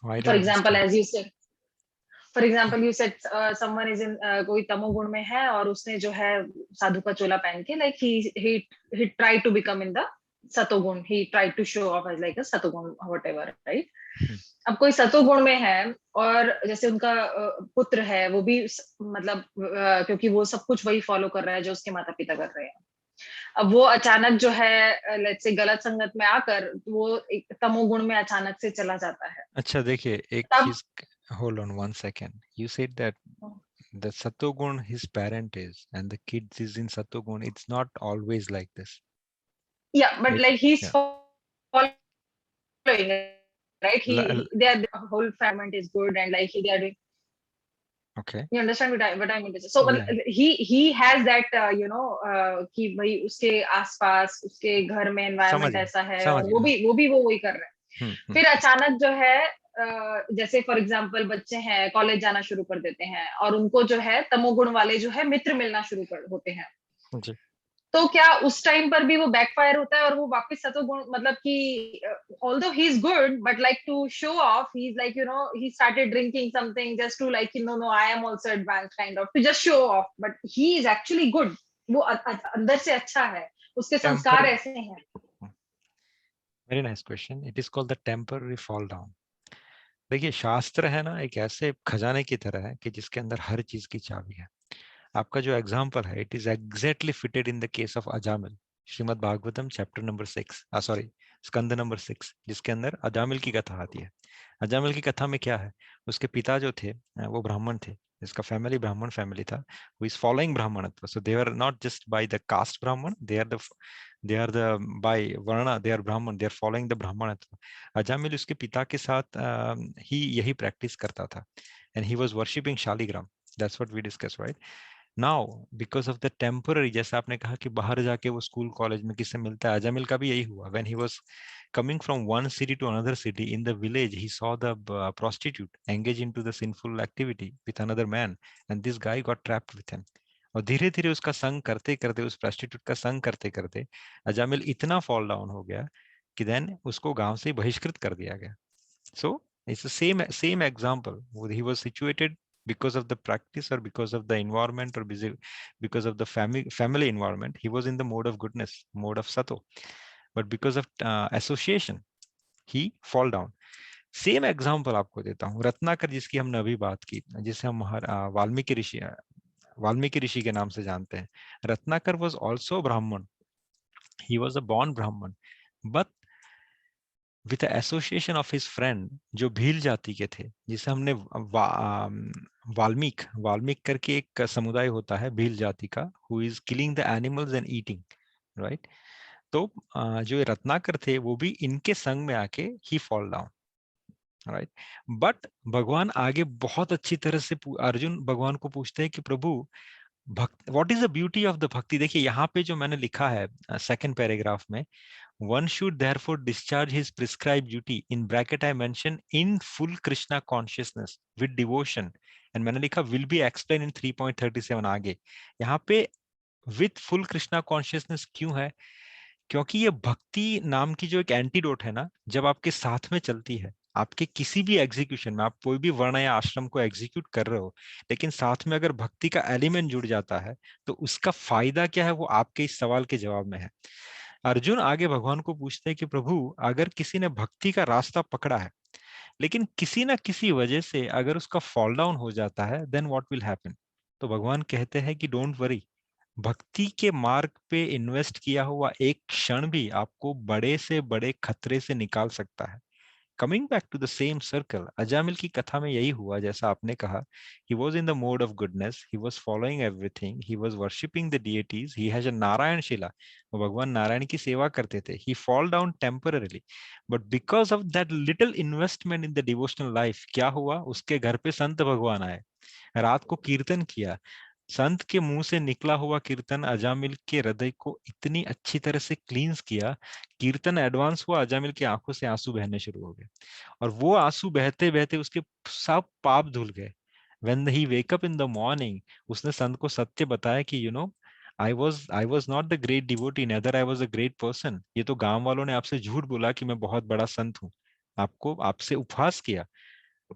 For example, as you said. For example, you said someone is in कोई तमोगुण में है और उसने जो है साधु का चोला पहन के like he tried to become in the सतोगुण, he tried to show off as like a सतोगुण whatever, right? अब कोई सतोगुण में है और जैसे उनका पुत्र है, वो भी मतलब क्योंकि वो सब कुछ वही फॉलो कर रहा है जो उसके माता पिता कर रहे हैं. अब वो अचानक जो है लेट्स से गलत संगत में आकर वो एक तमोगुण में अचानक से चला जाता है. अच्छा देखिए, एक चीज, hold on 1 second. You said that the Satogun his parent is and the kids is in Satogun. It's not always like this. Yeah, but like he's following it, right? The whole family is good and like they are doing. Okay. You understand what I mean to say? So he has that कि भाई उसके आसपास उसके घर में environment ऐसा है और वो भी वही कर रहे हैं. फिर अचानक जो है जैसे फॉर एग्जांपल बच्चे हैं कॉलेज जाना शुरू कर देते हैं और उनको जो है तमोगुण वाले जो है मित्र मिलना शुरू होते हैं. तो क्या उस टाइम पर भी वो बैकफायर होता है और वो वापस सतोगुण, मतलब कि although he is good but like to show off he's like he started drinking something just to like no I am also advanced kind of to just show off, but he is actually good. वो अंदर से अच्छा है, उसके संस्कार ऐसे हैं. Very nice question. It is called the temporary fall down. देखिए शास्त्र है ना एक ऐसे खजाने की तरह है कि जिसके अंदर हर चीज की चाबी है. आपका जो एग्जाम्पल है it is exactly fitted in the case of Ajamil. Shrimad Bhagavatam chapter number 6, sorry Skanda number 6, जिसके अंदर अजामिल की कथा आती है. अजामिल की कथा में क्या है, उसके पिता जो थे वो ब्राह्मण थे. इसका फैमिली ब्राह्मण फैमिली था. who is following brahmanatva, so they were not just by the caste brahman, they are the by varna, they are brahman, they are following the brahmanatva. Ajamil उसके पिता के साथ ही यही प्रैक्टिस करता था. and he was worshipping Shaligram. that's what we discussed, right? Now because of the temporary, जैसा आपने कहा कि बाहर जाके वो स्कूल कॉलेज में किससे मिलता है, अजामिल का भी यही हुआ. When he was coming from one city to another city, in the village he saw the prostitute engage into the sinful activity with another man, and this guy got trapped with him. और धीरे धीरे उसका संग करते करते, उस prostitute का संग करते करते अजामिल इतना फॉल डाउन हो गया कि देन उसको गांव से बहिष्कृत कर दिया गया. So it's the same example. He was situated because of the practice or because of the environment or because of the family environment. He was in the mode of goodness, mode of sato. But because of association, he fall down. Same example आपको देता हूँ. रत्नाकर जिसकी हमने अभी बात की, जिसे हम वाल्मीकि ऋषि के नाम से जानते हैं. रत्नाकर was also ब्राह्मण. He was a born ब्राह्मण, but with the association of his friend जो भील जाति के थे, जिसे हमने वाल्मीक करके एक समुदाय होता है भील जाति का, who is killing the animals and eating, right? तो जो रत्नाकर थे वो भी इनके संग में आके ही फॉल डाउन, राइट. बट भगवान आगे बहुत अच्छी तरह से अर्जुन भगवान को पूछते हैं कि प्रभु भक्त, what is the beauty of the भक्ति. देखिए यहाँ पे जो मैंने लिखा है सेकंड पैराग्राफ में, one should therefore discharge his prescribed duty, in bracket I mention, in full Krishna consciousness with devotion, and मैंने लिखा will be explained in 3.37 आगे. यहाँ पे with full Krishna consciousness क्यों है, क्योंकि ये भक्ति नाम की जो एक एंटीडोट है ना, जब आपके साथ में चलती है, आपके किसी भी एग्जीक्यूशन में, आप कोई भी वर्ण या आश्रम को एग्जीक्यूट कर रहे हो, लेकिन साथ में अगर भक्ति का एलिमेंट जुड़ जाता है, तो उसका फायदा क्या है वो आपके इस सवाल के जवाब में है. अर्जुन आगे भगवान को पूछते हैं कि प्रभु अगर किसी ने भक्ति का रास्ता पकड़ा है, लेकिन किसी ना किसी वजह से अगर उसका फॉल डाउन हो जाता है, देन व्हाट विल हैपन. तो भगवान कहते हैं कि डोंट वरी, भक्ति के मार्ग पे इन्वेस्ट किया हुआ एक क्षण भी आपको बड़े से बड़े खतरे से निकाल सकता है. Coming back to the same circle, Ajamil की कथा में यही हुआ जैसा आपने कहा. He was in the mode of goodness, he was following everything, he was worshipping the deities, he has a Narayan shila, वो भगवान नारायण की सेवा करते थे. He fall down temporarily, but because of that little investment in the devotional life, क्या हुआ, उसके घर पे संत भगवान आए, रात को कीर्तन किया. संत के मुंह से निकला हुआ कीर्तन अजामिल के हृदय को इतनी अच्छी तरह से क्लींस किया. कीर्तन एडवांस हुआ, अजामिल की आंखों से आंसू बहने शुरू हो गए, और वो आंसू बहते बहते उसके सब पाप धुल गए. When he wake up in the morning, उसने संत को सत्य बताया कि I was not the great devotee, neither I was a great person. ये तो गांव वालों ने आपसे झूठ बोला कि मैं बहुत बड़ा संत हूँ, आपको आपसे उपहास किया.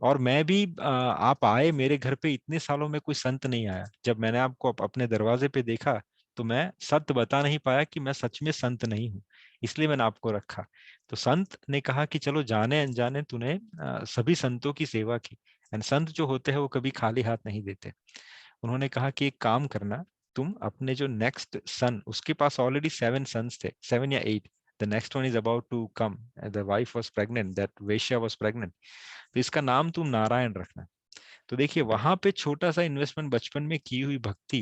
और मैं भी आप आए मेरे घर पे, इतने सालों में कोई संत नहीं आया. जब मैंने आपको अपने दरवाजे पे देखा तो मैं सत्य बता नहीं पाया कि मैं सच में संत नहीं हूँ, इसलिए मैंने आपको रखा. तो संत ने कहा कि चलो, जाने अनजाने तूने सभी संतों की सेवा की, एंड संत जो होते हैं वो कभी खाली हाथ नहीं देते. उन्होंने कहा कि एक काम करना, तुम अपने जो नेक्स्ट सन, उसके पास ऑलरेडी 7 सन्स थे, 7 या 8, the next one is about to come, the wife was pregnant, that वेश्या वाज प्रेग्नेंट, तो इसका नाम तुम नारायण रखना. तो देखिए वहां पे छोटा सा इन्वेस्टमेंट बचपन में की हुई भक्ति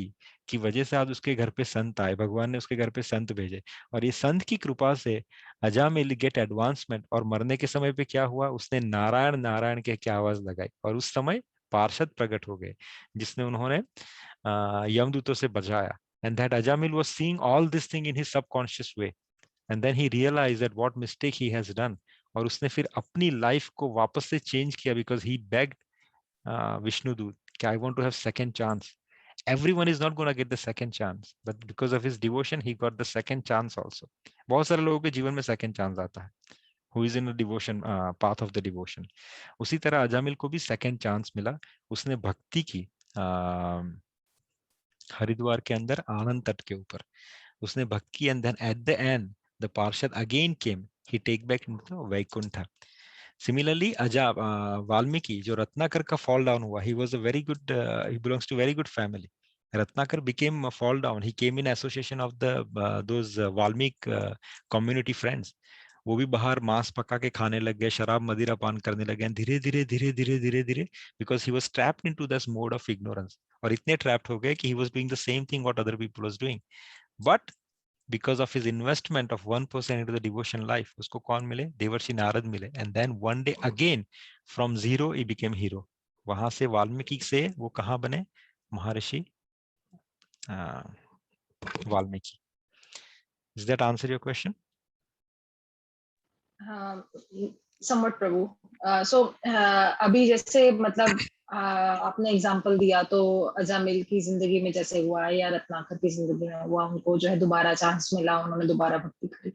की वजह से आज उसके घर पे संत आए, भगवान ने उसके घर पे संत भेजे, और ये संत की कृपा से अजामिल गेट एडवांसमेंट. और मरने के समय पे क्या हुआ, उसने नारायण नारायण के क्या आवाज लगाई, और उस समय पार्षद प्रकट हो गए जिसने उन्होंने यमदूतों से बचाया. And that Ajamil was seeing all this thing in his subconscious way, and then he realised that what mistake he has done. और उसने फिर अपनी लाइफ को वापस से चेंज किया, बिकॉज ही बेग्ड Vishnudut कि I want to have second chance. Everyone is not going to get the second chance, but because of his devotion, he got the second chance also. बहुत सारे लोगों के जीवन में second chance आता है, who is in a devotion path of the devotion. उसी तरह अजामिल को भी second chance मिला. उसने भक्ति की हरिद्वार के अंदर आनंद तट के ऊपर उसने भक्ति, and then at the end the Parshad again came he take back into the Vaikuntha. Similarly, Valmiki, जो रत्नाकर का fall down हुआ, he was a very good, he belongs to very good family. Ratnakar became a fall down. He came in association of the those Valmiki community friends. वो भी बाहर मांस पका के खाने लग गए, शराब मदिरा पान करने लगे, धीरे धीरे धीरे धीरे धीरे धीरे, because he was trapped into this mode of ignorance. और इतने trapped हो गए कि he was doing the same thing what other people was doing. But because of his investment of 1% into the devotion life, उसको कौन मिले? देवर्षि नारद मिले. And then one day again from zero he became hero. वहां से वाल्मीकि से वो कहाँ बने? Maharshi Valmiki. Does that answer your question? Somewhat Prabhu. So अभी जैसे मतलब आपने एग्जांपल दिया तो अजामिल की जिंदगी में जैसे हुआ या रत्नाकर की जिंदगी में हुआ, उनको जो है दोबारा चांस मिला, उन्होंने दोबारा भक्ति करी.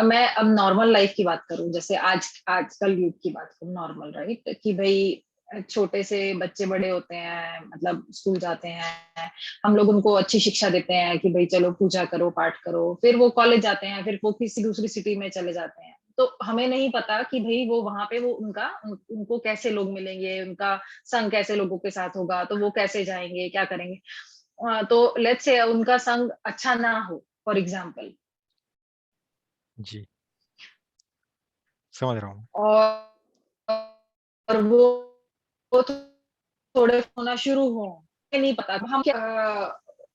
मैं अब नॉर्मल लाइफ की बात करूं, जैसे आजकल यूथ की बात करूं, नॉर्मल, राइट, कि भाई छोटे से बच्चे बड़े होते हैं, मतलब स्कूल जाते हैं, हम लोग उनको अच्छी शिक्षा देते हैं कि भाई चलो पूजा करो, पाठ करो, फिर वो कॉलेज जाते हैं, फिर वो किसी दूसरी सिटी में चले जाते हैं. तो हमें नहीं पता कि भाई वो वहां पे वो उनको कैसे लोग मिलेंगे, उनका संग कैसे लोगों के साथ होगा, तो वो कैसे जाएंगे, क्या करेंगे. तो लेट्स से उनका संग अच्छा ना हो, फॉर एग्जाम्पल, जी समझ रहा हूँ. और वो थोड़े होना शुरू हो, नहीं पता हम क्या,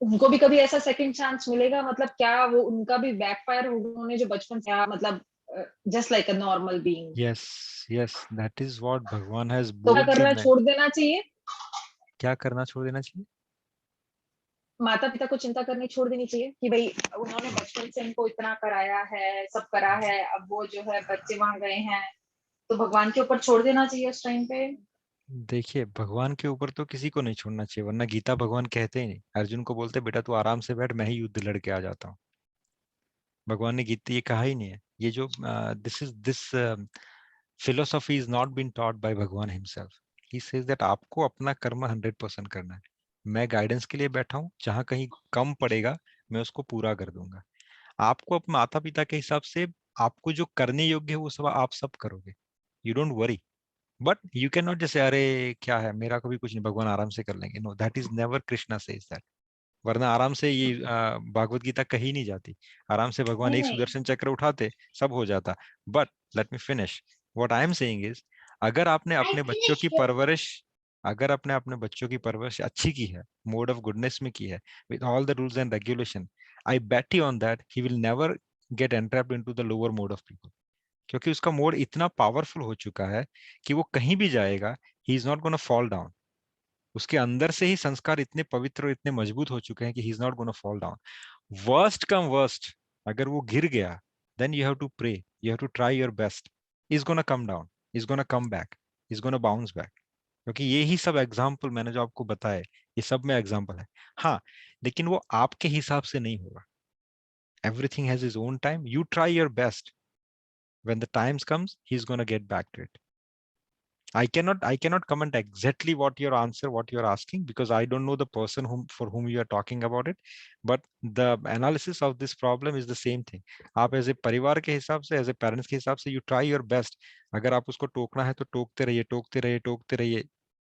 उनको भी कभी ऐसा सेकंड चांस मिलेगा, मतलब क्या वो उनका भी बैकफायर होगा, उन्होंने जो बचपन से मतलब just like a normal being. Yes, yes, that is what भगवान has तो क्या boldly करना meant. छोड़ देना चाहिए, क्या करना छोड़ देना चाहिए? माता पिता को चिंता करनी छोड़ देनी चाहिए कि भाई उन्होंने बचपन से इनको इतना कराया है, सब करा है, अब वो जो है बच्चे वहां गए हैं, तो भगवान के ऊपर छोड़ देना चाहिए उस टाइम पे. देखिए, भगवान के ऊपर तो किसी को नहीं छोड़ना चाहिए, वरना गीता भगवान कहते ही नहीं. अर्जुन को बोलते बेटा तू आराम से बैठ, मैं ही युद्ध लड़के आ जाता हूँ. भगवान ने गीता ये कहा ही नहीं है. ये जो this philosophy is not been taught by भगवान himself. He says that आपको अपना कर्म 100% करना है. मैं गाइडेंस के लिए बैठा हूँ, जहां कहीं कम पड़ेगा मैं उसको पूरा कर दूंगा. आपको अपने माता पिता के हिसाब से आपको जो करने योग्य है वो सब आप सब करोगे. You don't worry. But you can not जैसे अरे क्या है मेरा कभी कुछ नहीं, भगवान आराम से कर लेंगे. No, that is never Krishna says that. वरना आराम से ये भागवत गीता कही नहीं जाती. आराम से भगवान नहीं एक नहीं, सुदर्शन चक्र उठाते, सब हो जाता. But let me finish what I am saying is, अगर आपने अपने बच्चों की परवरिश अगर आपने अपने बच्चों की परवरिश अच्छी की है, मोड ऑफ गुडनेस में की है, with all the rules and regulation, I bet you on that he will never get entrapped into the lower mode of people. क्योंकि उसका मोड इतना पावरफुल हो चुका है कि वो कहीं भी जाएगा, ही is not gonna fall down. उसके अंदर से ही संस्कार इतने पवित्र और इतने मजबूत हो चुके हैं कि he is not gonna fall down. Worst come worst, अगर वो गिर गया, then you have to pray, you have to try your best. Is gonna come down, is gonna come back, is gonna bounce back. क्योंकि ये ही सब example मैंने जो आपको बताए, ये सब में एग्जाम्पल है. हाँ, लेकिन वो आपके हिसाब से नहीं होगा. Everything has his own time. You try your best. When the times comes, he's going to get back to it. I cannot comment exactly what your answer, what you're asking, because I don't know the person for whom you are talking about it. But the analysis of this problem is the same thing. आप as a परिवार के हिसाब से, as a parents के हिसाब से, you try your best. अगर आप उसको टोकना है तो टोकते रहिए, टोकते रहिए, टोकते रहिए.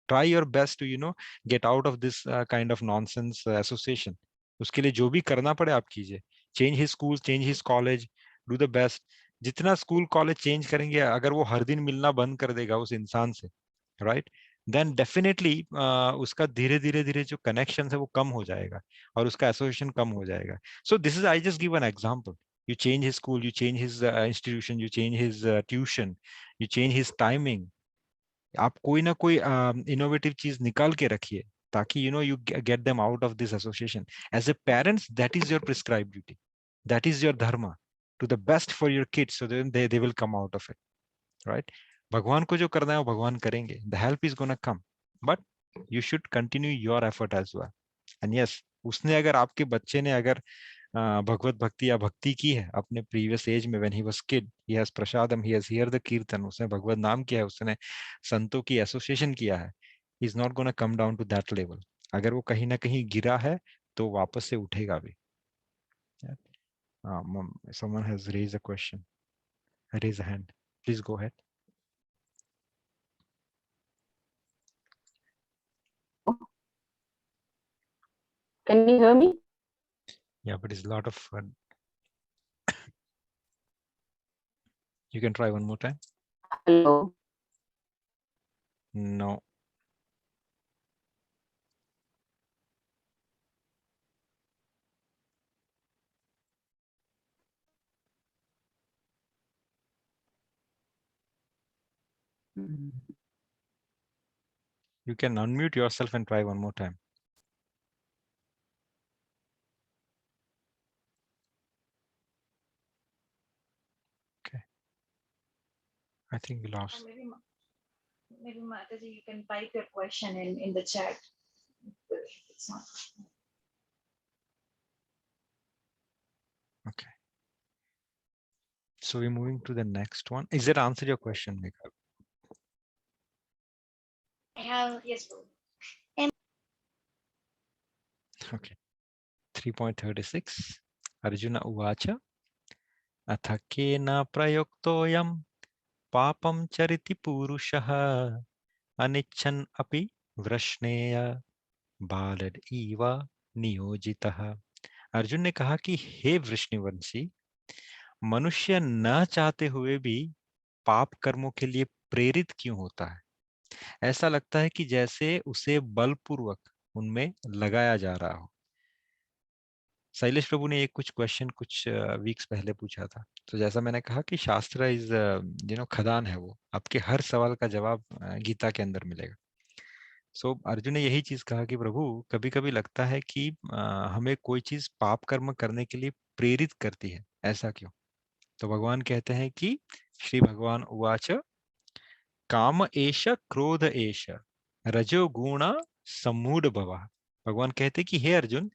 Try your best to get out of this kind of nonsense association. उसके लिए जो भी करना पड़े आप कीजिए. Change his school, change his college, do the best. जितना स्कूल कॉलेज चेंज करेंगे, अगर वो हर दिन मिलना बंद कर देगा उस इंसान से, राइट, देन डेफिनेटली उसका धीरे धीरे धीरे जो कनेक्शन है वो कम हो जाएगा और उसका एसोसिएशन कम हो जाएगा. So this is, I just give an example. You change his school, you change his institution, you change his tuition, you change his timing. आप कोई ना कोई इनोवेटिव चीज निकाल के रखिए ताकि you get them out of this association. As a parents, that is your prescribe duty, that is your dharma, to the best for your kids, so then they will come out of it, right? भगवान को जो करना है वो भगवान करेंगे. The help is gonna come, but you should continue your effort as well. And yes, उसने अगर आपके बच्चे ने अगर भगवत भक्ति या भक्ति की है अपने प्रीवियस एज में, when he was kid, he has prasadam, he has heard the कीर्तन, उसने भगवत नाम किया है, उसने संतों की एसोसिएशन किया है, he is not gonna come down to that level. अगर वो कहीं ना कहीं गिरा है तो वापस से उठेगा भी. Someone has raised a question. raise a hand. Please go ahead. Can you hear me? Yeah, but it's a lot of fun. You can try one more time. Hello. No. You can unmute yourself and try one more time. Okay. I think we lost. Maybe Mataji, you can type your question in the chat. It's not. Okay. So we're moving to the next one. Is that answer your question, Megha? Yes, bro. Okay. 3.36. Arjuna Uvacha. Atha kena prayoktoyam papam chariti purushaha anichan api vrashneya balad eva niyojitaha. Arjun ने कहा कि हे वृष्णिवंशी, मनुष्य न चाहते हुए भी पाप कर्मों के लिए प्रेरित क्यों होता है? ऐसा लगता है कि जैसे उसे बलपूर्वक उनमें लगाया जा रहा हो। शैलेश प्रभु ने एक कुछ क्वेश्चन कुछ वीक्स पहले पूछा था। तो जैसा मैंने कहा कि शास्त्र इज खदान है, वो आपके हर सवाल का जवाब गीता के अंदर मिलेगा। सो अर्जुन ने यही चीज कहा कि प्रभु कभी कभी लगता है कि हमें कोई चीज पाप कर्म करने के लिए प्रेरित करती है, ऐसा क्यों? तो भगवान कहते हैं कि श्री भगवान उवाच काम एष क्रोध एष रजोगुण सम्मूढ़ भवः। भगवान कहते कि हे अर्जुन,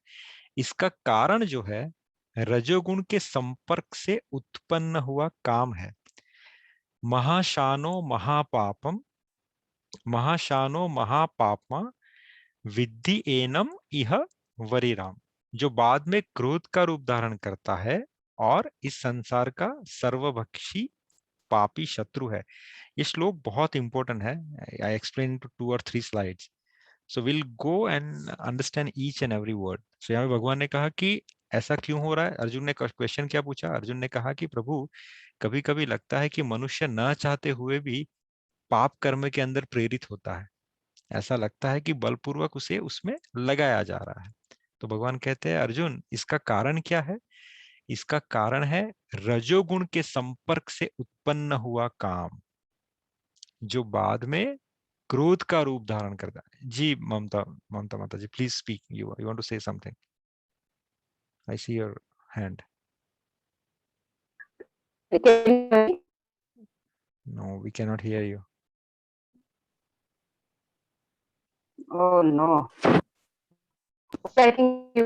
इसका कारण जो है रजोगुण के संपर्क से उत्पन्न हुआ काम है। महाशानो महापापमा विद्धि एनम इह वरीराम, जो बाद में क्रोध का रूप धारण करता है और इस संसार का सर्वभक्षी पापी शत्रु है। ये श्लोक बहुत इंपॉर्टेंट है। I explain to 2 or 3 slides, so will go and understand each and every word. So यहाँ पे भगवान ने कहा कि ऐसा क्यों हो रहा है। अर्जुन ने क्वेश्चन क्या पूछा? अर्जुन ने कहा कि प्रभु कभी कभी लगता है कि मनुष्य न चाहते हुए भी पाप कर्म के अंदर प्रेरित होता है। ऐसा लगता है कि बलपूर्वक उसे उसमें लगाया जा रहा है। तो भगवान कहते हैं अर्जुन, इसका कारण क्या है? इसका कारण है रजोगुण के संपर्क से उत्पन्न हुआ काम, जो बाद में क्रोध का रूप धारण करता है। जी Mamata Mata ji, please speak. You want to say something? I see your hand. No, we can not hear you. Oh no. I think you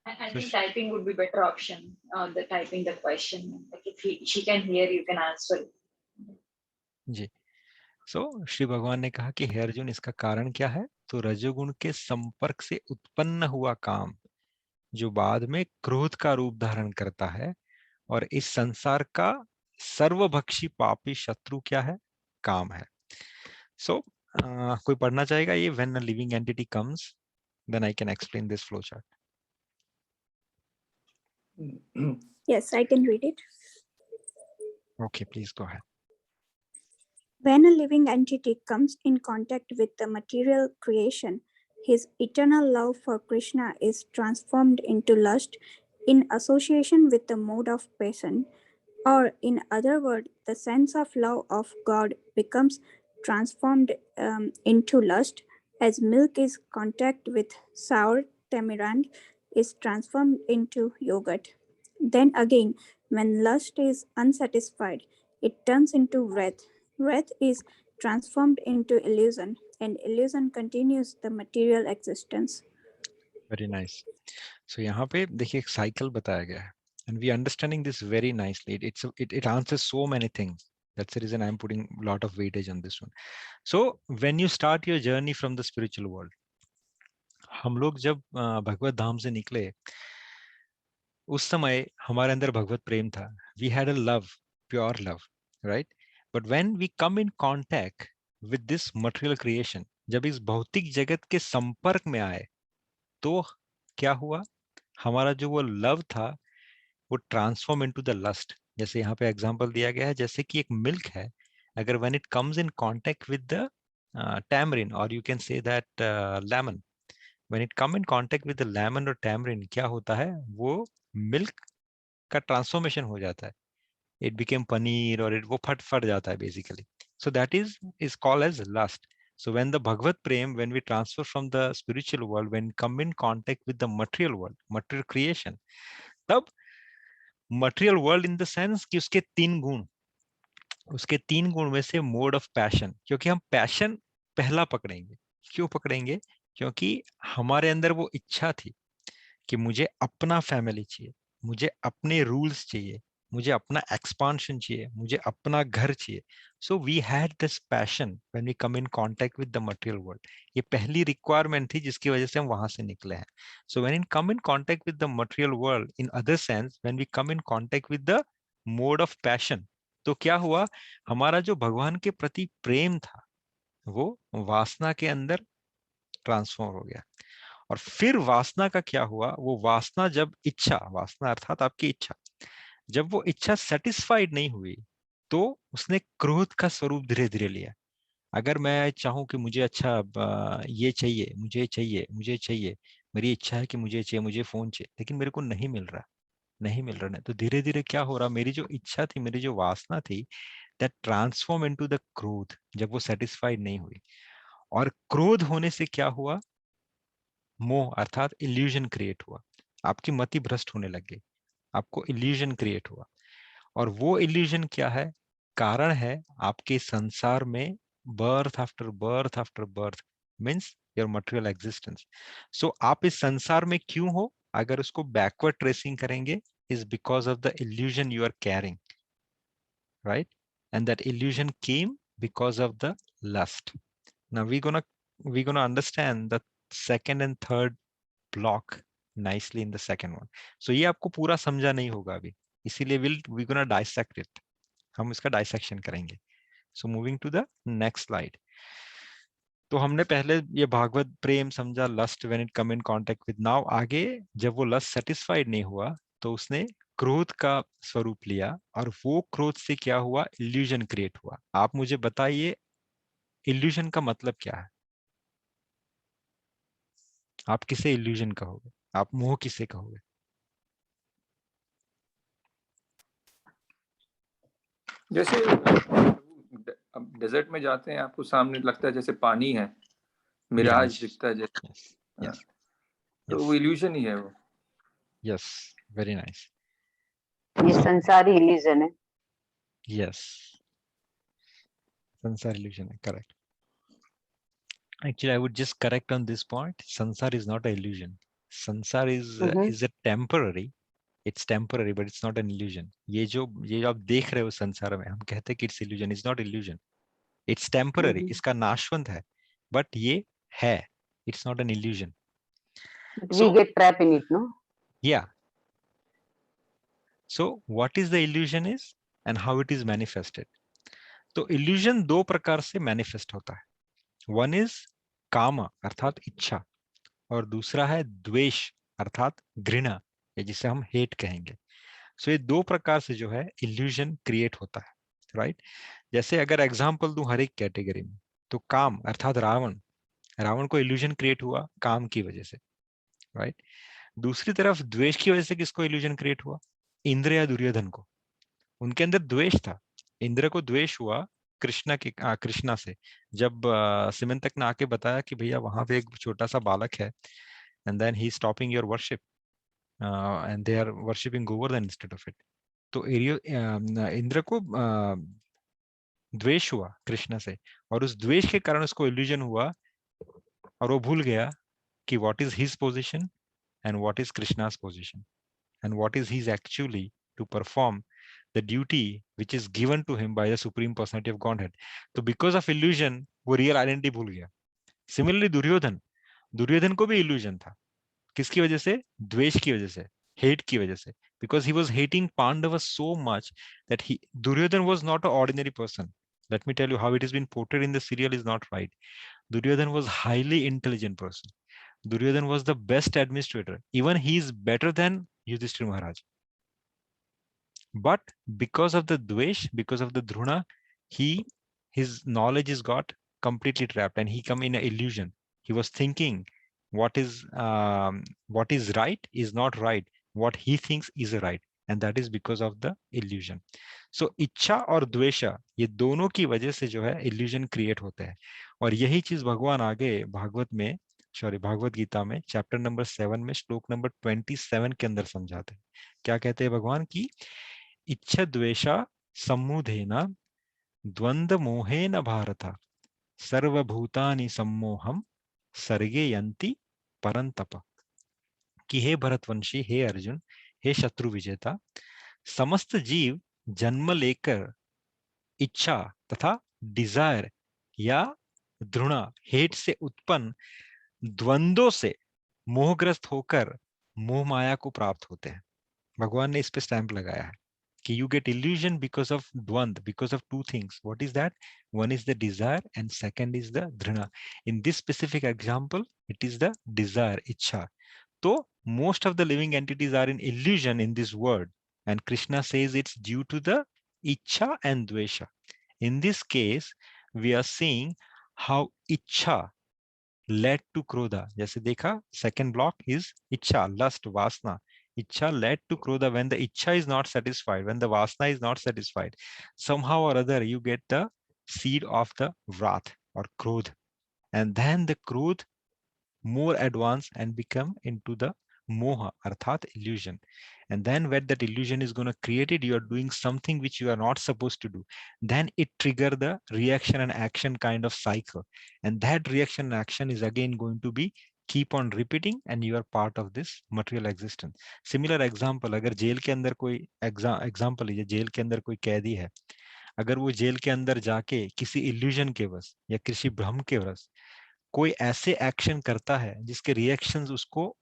I think typing would be better option. The typing the question. Like if she can hear, you can answer. जी। सो श्री भगवान ने कहा कि हे अर्जुन, इसका कारण क्या है? तो रजोगुण के संपर्क से उत्पन्न हुआ काम, जो बाद में क्रोध का रूप धारण करता है, और इस संसार का सर्वभक्षी पापी शत्रु क्या है? काम है। सो कोई पढ़ना चाहेगा ये? When a living entity comes, then I can explain this flow chart. Yes, I can read it. Okay, please go ahead. When a living entity comes in contact with the material creation, his eternal love for Krishna is transformed into lust in association with the mode of passion, or in other words, the sense of love of God becomes transformed into lust, as milk is contact with sour tamarind is transformed into yogurt. Then again, when lust is unsatisfied, it turns into wrath. Wrath is transformed into illusion, and illusion continues the material existence. Very nice. So यहाँ पे देखिए एक cycle बताया गया है, and we understanding this very nicely. It answers so many things. That's the reason I'm putting a lot of weightage on this one. So when you start your journey from the spiritual world, हम लोग जब भगवत धाम से निकले, उस समय हमारे अंदर भगवत प्रेम था, we had a love, pure love, right? But when we come in contact with this material creation, जब इस भौतिक जगत के संपर्क में आए तो क्या हुआ? हमारा जो वो लव था वो ट्रांसफॉर्म इनटू द लस्ट। जैसे यहाँ पे एग्जांपल दिया गया है, जैसे कि एक मिल्क है, अगर when it comes in contact with the tamarind, or you can say that lemon, when it come in contact with the lemon or tamarind, क्या होता है? वो मिल्क का ट्रांसफॉर्मेशन हो जाता है, it became paneer, और वो फट जाता है basically. So that is called as lust. So when the Bhagavad Prem, when we transfer from the spiritual world, when come in contact with the material world, material creation, तब material world in the sense कि उसके तीन गुण में से mode of passion, क्योंकि हम passion पहला पकड़ेंगे। क्यों पकड़ेंगे? क्योंकि हमारे अंदर वो इच्छा थी कि मुझे अपना फैमिली चाहिए, मुझे अपने रूल्स चाहिए, मुझे अपना एक्सपांशन चाहिए, मुझे अपना घर चाहिए। So we had this passion when we come in contact with the material world. ये पहली रिक्वायरमेंट थी जिसकी वजह से हम वहां से निकले हैं। So when in come in contact with the material world, in other sense when we come in contact with the mode of passion, तो क्या हुआ? हमारा जो भगवान के प्रति प्रेम था वो वासना के अंदर ट्रांसफॉर्म हो गया। और फिर वासना का क्या हुआ? वो वासना जब इच्छा, वासना अर्थात आपकी इच्छा, जब वो इच्छा सेटिस्फाइड नहीं हुई तो उसने क्रोध का स्वरूप धीरे धीरे लिया। अगर मैं चाहूं कि मुझे अच्छा ये चाहिए, मुझे चाहिए, मुझे चाहिए, मेरी इच्छा है कि मुझे चाहिए, मुझे फोन चाहिए, लेकिन मेरे को नहीं मिल रहा, नहीं मिल रहा, नहीं, तो धीरे धीरे क्या हो रहा? मेरी जो इच्छा थी, मेरी जो वासना थी, दैट ट्रांसफॉर्म इनटू द क्रोध, जब वो सेटिस्फाइड नहीं हुई। और क्रोध होने से क्या हुआ? मोह अर्थात इल्यूजन क्रिएट हुआ, आपकी मति भ्रष्ट होने लग गई, आपको इल्यूजन क्रिएट हुआ। और वो इल्यूजन क्या है? कारण है आपके संसार में birth after birth, means your material existence. So आप इस संसार में क्यों हो? अगर उसको बैकवर्ड ट्रेसिंग करेंगे, is because of the illusion you are carrying, right? And that illusion came because of the lust. Now we're gonna understand the second and third block nicely in the second one. So ये आपको पूरा समझा नहीं होगा अभी, इसीलिए we're gonna dissect it. हम इसका डाइसेक्शन करेंगे. So moving to the next slide. तो हमने पहले ये भागवत प्रेम समझा, lust when it come in contact with. Now आगे जब वो लस्ट सेटिस्फाइड नहीं हुआ तो उसने क्रोध का स्वरूप लिया, और वो क्रोध से क्या हुआ? इल्यूजन क्रिएट हुआ. आप मुझे बताइए इल्यूजन का मतलब क्या है? आप किसे इल्यूजन कहोगे? आप मोह किसे कहोगे? जैसे अब डेजर्ट में जाते हैं, आपको सामने लगता है जैसे पानी है, मिराज दिखता है जैसे, yes. तो वो इल्यूजन ही है वो. Yes, very nice. ये संसारी इल्यूजन है. Yes, sansar illusion है, correct. Actually, I would just correct on this point. Sansar is not an illusion. Sansar is a temporary. It's temporary, but it's not an illusion. ये जो आप देख रहे हो संसार में, हम कहते हैं कि it's illusion. It's not illusion. It's temporary. इसका नाशवंत है, but ये है. It's not an illusion. We get trapped in it, no? Yeah. So what is the illusion is and how it is manifested. तो illusion दो प्रकार से manifest होता है. One is कामा अर्थात इच्छा, और दूसरा है द्वेष अर्थात घृणा, जिसे हम हेट कहेंगे. सो ये दो प्रकार से जो है इल्यूजन क्रिएट होता है, राइट? जैसे अगर एग्जांपल दूं हर एक कैटेगरी में, तो काम अर्थात रावण, रावण को इल्यूजन क्रिएट हुआ काम की वजह से, राइट? दूसरी तरफ द्वेष की वजह से किसको इल्यूजन क्रिएट हुआ? इंद्र या दुर्योधन को. उनके अंदर द्वेष था. इंद्र को द्वेष हुआ कृष्णा से, जब सिमंतक ने आके बताया कि भैया वहां पे एक छोटा सा बालक है, and then he stopping your worship and they are worshipping Govardhan instead of it. तो इंद्र को द्वेष हुआ कृष्ण से, और उस द्वेष के कारण उसको इल्यूजन हुआ, और वो भूल गया कि what is his position and what is Krishna's position, and what is his actually to perform the duty which is given to him by the supreme personality of Godhead. तो because of illusion वो real identity भूल गया. Similarly Duryodhan को भी illusion था. किसकी वजह से? द्वेष की वजह से, हेट की वजह से, because he was hating Pandavas so much that Duryodhan was not an ordinary person. Let me tell you how it has been portrayed in the serial is not right. Duryodhan was highly intelligent person. Duryodhan was the best administrator. Even he is better than Yudhishthir Maharaj. But because of the dvesh, because of the druna, his knowledge is got completely trapped, and he come in an illusion. He was thinking what is right is not right. What he thinks is right, and that is because of the illusion. So इच्छा और द्वेषा ये दोनों की वजह से जो है illusion create होते हैं, और यही चीज भगवान आगे भागवत गीता में चैप्टर नंबर 7 में श्लोक नंबर 27 के अंदर समझाते हैं. क्या कहते हैं भगवान की? इच्छा द्वेषा सम्मूढ़ेन द्वंद्व मोहेन भारत सर्वभूतानि सम्मोहम सर्गे यन्ति परंतप. कि हे भरतवंशी, हे अर्जुन, हे शत्रु विजेता, समस्त जीव जन्म लेकर इच्छा तथा डिजायर या द्रुणा हेट से उत्पन्न द्वंद्वों से मोहग्रस्त होकर मोह माया को प्राप्त होते हैं. भगवान ने इस पे स्टैंप लगाया है कि you get illusion because of dvand, because of two things. What is that? One is the desire and second is the dhrina. In this specific example, it is the desire, ichha. So most of the living entities are in illusion in this world, and Krishna says it's due to the ichha and dvesha. In this case, we are seeing how ichha led to krodha. जैसे देखा, second block is ichha, lust, vasna. Ichha led to krodha. When the ichha is not satisfied, when the vasna is not satisfied, somehow or other you get the seed of the wrath or krodh, and then the krodh more advanced and become into the moha, arthat illusion. And then when that illusion is going to create it, you are doing something which you are not supposed to do. Then it trigger the reaction and action kind of cycle, and that reaction and action is again going to be keep on repeating, and you are part of this material existence. Similar example, अगर jail के अंदर कोई example लीजिए, jail के अंदर कोई कैदी है, अगर वो जेल के अंदर जाके किसी इल्यूजन के वश या किसी भ्रम के वश कोई ऐसे एक्शन करता है जिसके रिएक्शंस उसको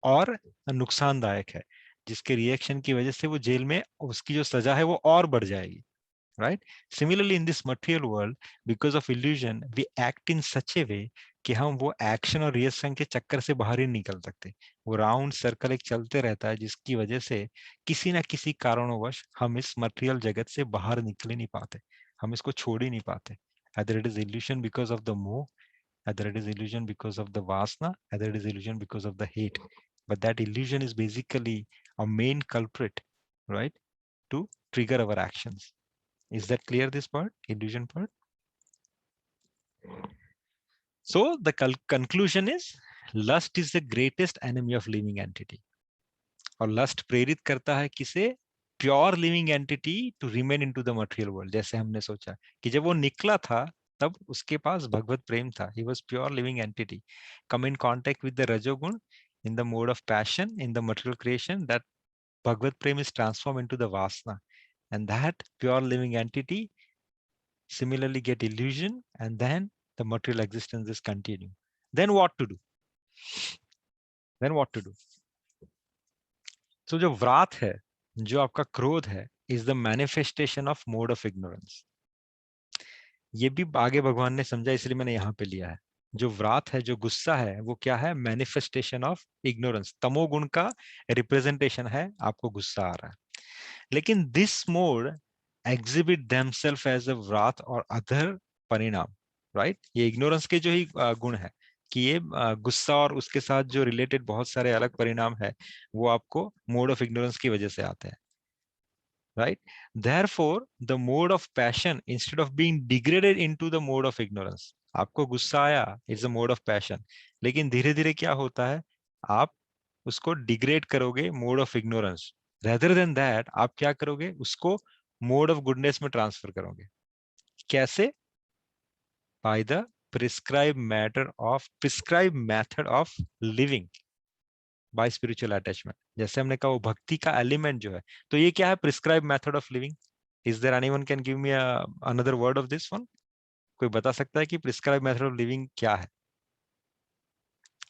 और नुकसानदायक है, जिसके रिएक्शन की वजह से वो जेल में उसकी जो सजा है वो और बढ़ जाएगी, right? Similarly, in this material world, because of illusion, we act in such a way कि हम वो एक्शन और रिएक्शन के चक्कर से बाहर ही निकल सकते. वो राउंड सर्कल एक चलते रहता है, जिसकी वजह से किसी ना किसी कारणवश हम इस मटेरियल जगत से बाहर निकल ही नहीं पाते, हम इसको छोड़ ही नहीं पाते. Either it is illusion because of the moh, either it is illusion because of the vasna, either it is illusion because of the hate. But that illusion is basically a main culprit, right, to trigger our actions. Is that clear, this part, illusion part? So the conclusion is lust is the greatest enemy of living entity. और lust प्रेरित करता है किसे? Pure living entity to remain into the material world. जैसे हमने सोचा कि जब वो निकला था तब उसके पास भगवत प्रेम था. He was pure living entity. Come in contact with the rajogun in the mode of passion in the material creation, that bhagavad prem is transformed into the vasna, and that pure living entity similarly get illusion, and then the material existence is continue. Then what to do? Then what to do? So जो व्रात है, जो आपका क्रोध है, is the manifestation of mode of ignorance. ये भी आगे भगवान ने समझा, इसलिए मैंने यहाँ पे लिया है. जो व्रात है, जो गुस्सा है, वो क्या है? Manifestation of ignorance. तमोगुण का रिप्रेजेंटेशन है, आपको गुस्सा आ रहा है. लेकिन this mode exhibit themselves as a wrath or other परिणाम, right? ये ignorance के जो ही गुण है कि ये गुस्सा और उसके साथ जो related बहुत सारे अलग परिणाम है, वो आपको mode of ignorance की वजह से आते हैं, right? Therefore, the mode of passion, instead of being degraded into the mode of ignorance, आपको गुस्सा आया, it's a mode of passion, लेकिन धीरे धीरे क्या होता है, आप उसको डिग्रेड करोगे mode of ignorance. Rather than that आप क्या करोगे, उसको मोड ऑफ गुडनेस में ट्रांसफर करोगे. कैसे? By the prescribe method of living by spiritual attachment. जैसे हमने कहा वो भक्ति का एलिमेंट जो है, तो ये क्या है? Prescribe method of living. Is there anyone can give me another word of this one? कोई बता सकता है कि प्रिस्क्राइब मेथड ऑफ लिविंग क्या है?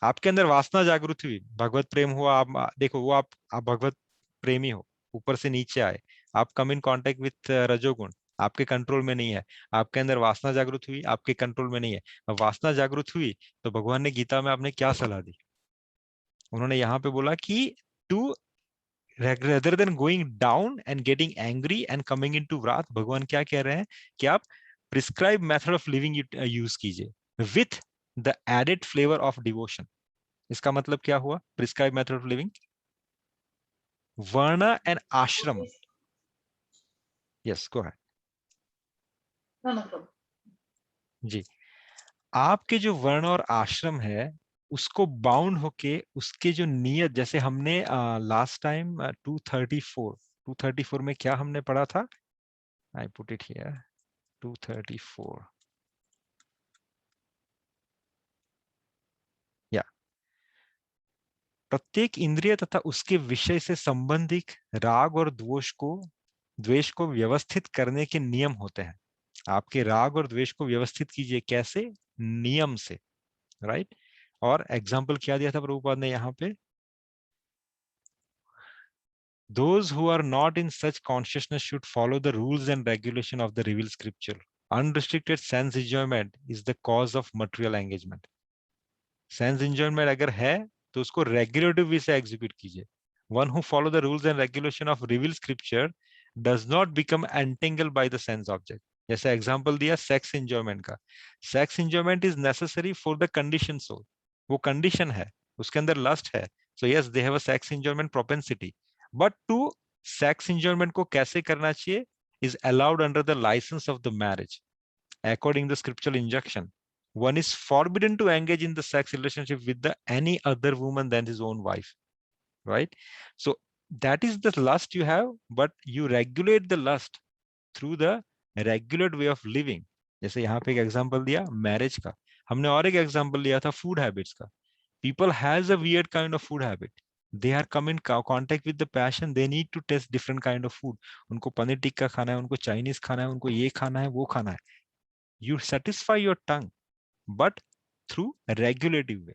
आपके अंदर वासना जागृत हुई, भगवत प्रेम हुआ, आप देखो वो आप भगवत प्रेमी हो, ऊपर से नीचे आए, आप कम इन कांटेक्ट विथ रजोगुण, आपके कंट्रोल में नहीं है, आपके अंदर वासना जागृत हुई, आपके कंट्रोल में नहीं है। अब वासना जागृत हुई तो भगवान ने गीता में आपने क्या सलाह दी? उन्होंने यहाँ पे बोला कि to rather than going down and getting angry and coming into wrath, भगवान क्या कह रहे हैं कि आप prescribe method of living use कीजिए with the added flavour of devotion. इसका मतलब क्या हुआ? Prescribe method of living, varna and ashram. Yes go ahead. जी, आपके जो वर्ण और आश्रम है उसको बाउंड होके उसके जो नियत, जैसे हमने लास्ट टाइम 234 में क्या हमने पढ़ा था? आई पुट इट हियर 234 या प्रत्येक इंद्रिय तथा उसके विषय से संबंधित राग और द्वेष को व्यवस्थित करने के नियम होते हैं। आपके राग और द्वेष को व्यवस्थित कीजिए, कैसे? नियम से, राइट? और एग्जाम्पल क्या दिया था प्रभुपाद ने यहाँ पे? Those who are not in such consciousness should follow the rules and regulation of the revealed scripture. Unrestricted sense enjoyment is the cause of material engagement. Sense enjoyment अगर है तो उसको रेगुलेटिव वे से एग्जीक्यूट कीजिए। One who follow the rules and regulation of revealed scripture does not become entangled by the sense object. जैसे example दिया sex enjoyment का, sex enjoyment is necessary for the condition soul, वो condition है, उसके अंदर lust है, so yes they have a sex enjoyment propensity, but to sex enjoyment को कैसे करना चाहिए is allowed under the license of the marriage according to the scriptural injunction. One is forbidden to engage in the sex relationship with the any other woman than his own wife, right? So that is the lust you have, but you regulate the lust through the regular way of living. जैसे यहाँ पे एक example दिया marriage का, हमने और एक example लिया था फूड हैबिट्स का। People has a weird kind of food habit. They are come in contact with the passion. They need to test different kind of food. उनको पनीर टिक्का खाना है, उनको चाइनीज खाना है, उनको ये खाना है, वो खाना है। You satisfy your tongue, but through regulative way.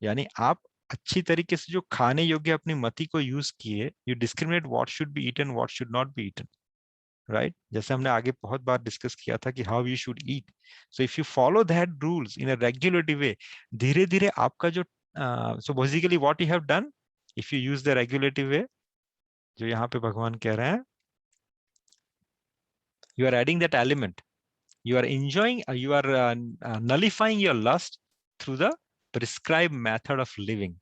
यानी आप अच्छी तरीके से जो खाने योग्य अपनी मति को यूज किए, you discriminate what should be eaten, what should not be eaten. Right? जैसे हमने आगे बहुत बार डिस्कस किया था कि how you should eat. So if you follow that rules in a regulative way, धीरे धीरे आपका जो so basically what you have done, if you use the regulative way, जो यहाँ पे भगवान कह रहे हैं, you are adding that element. You are enjoying, you are nullifying your lust through the prescribed method of living,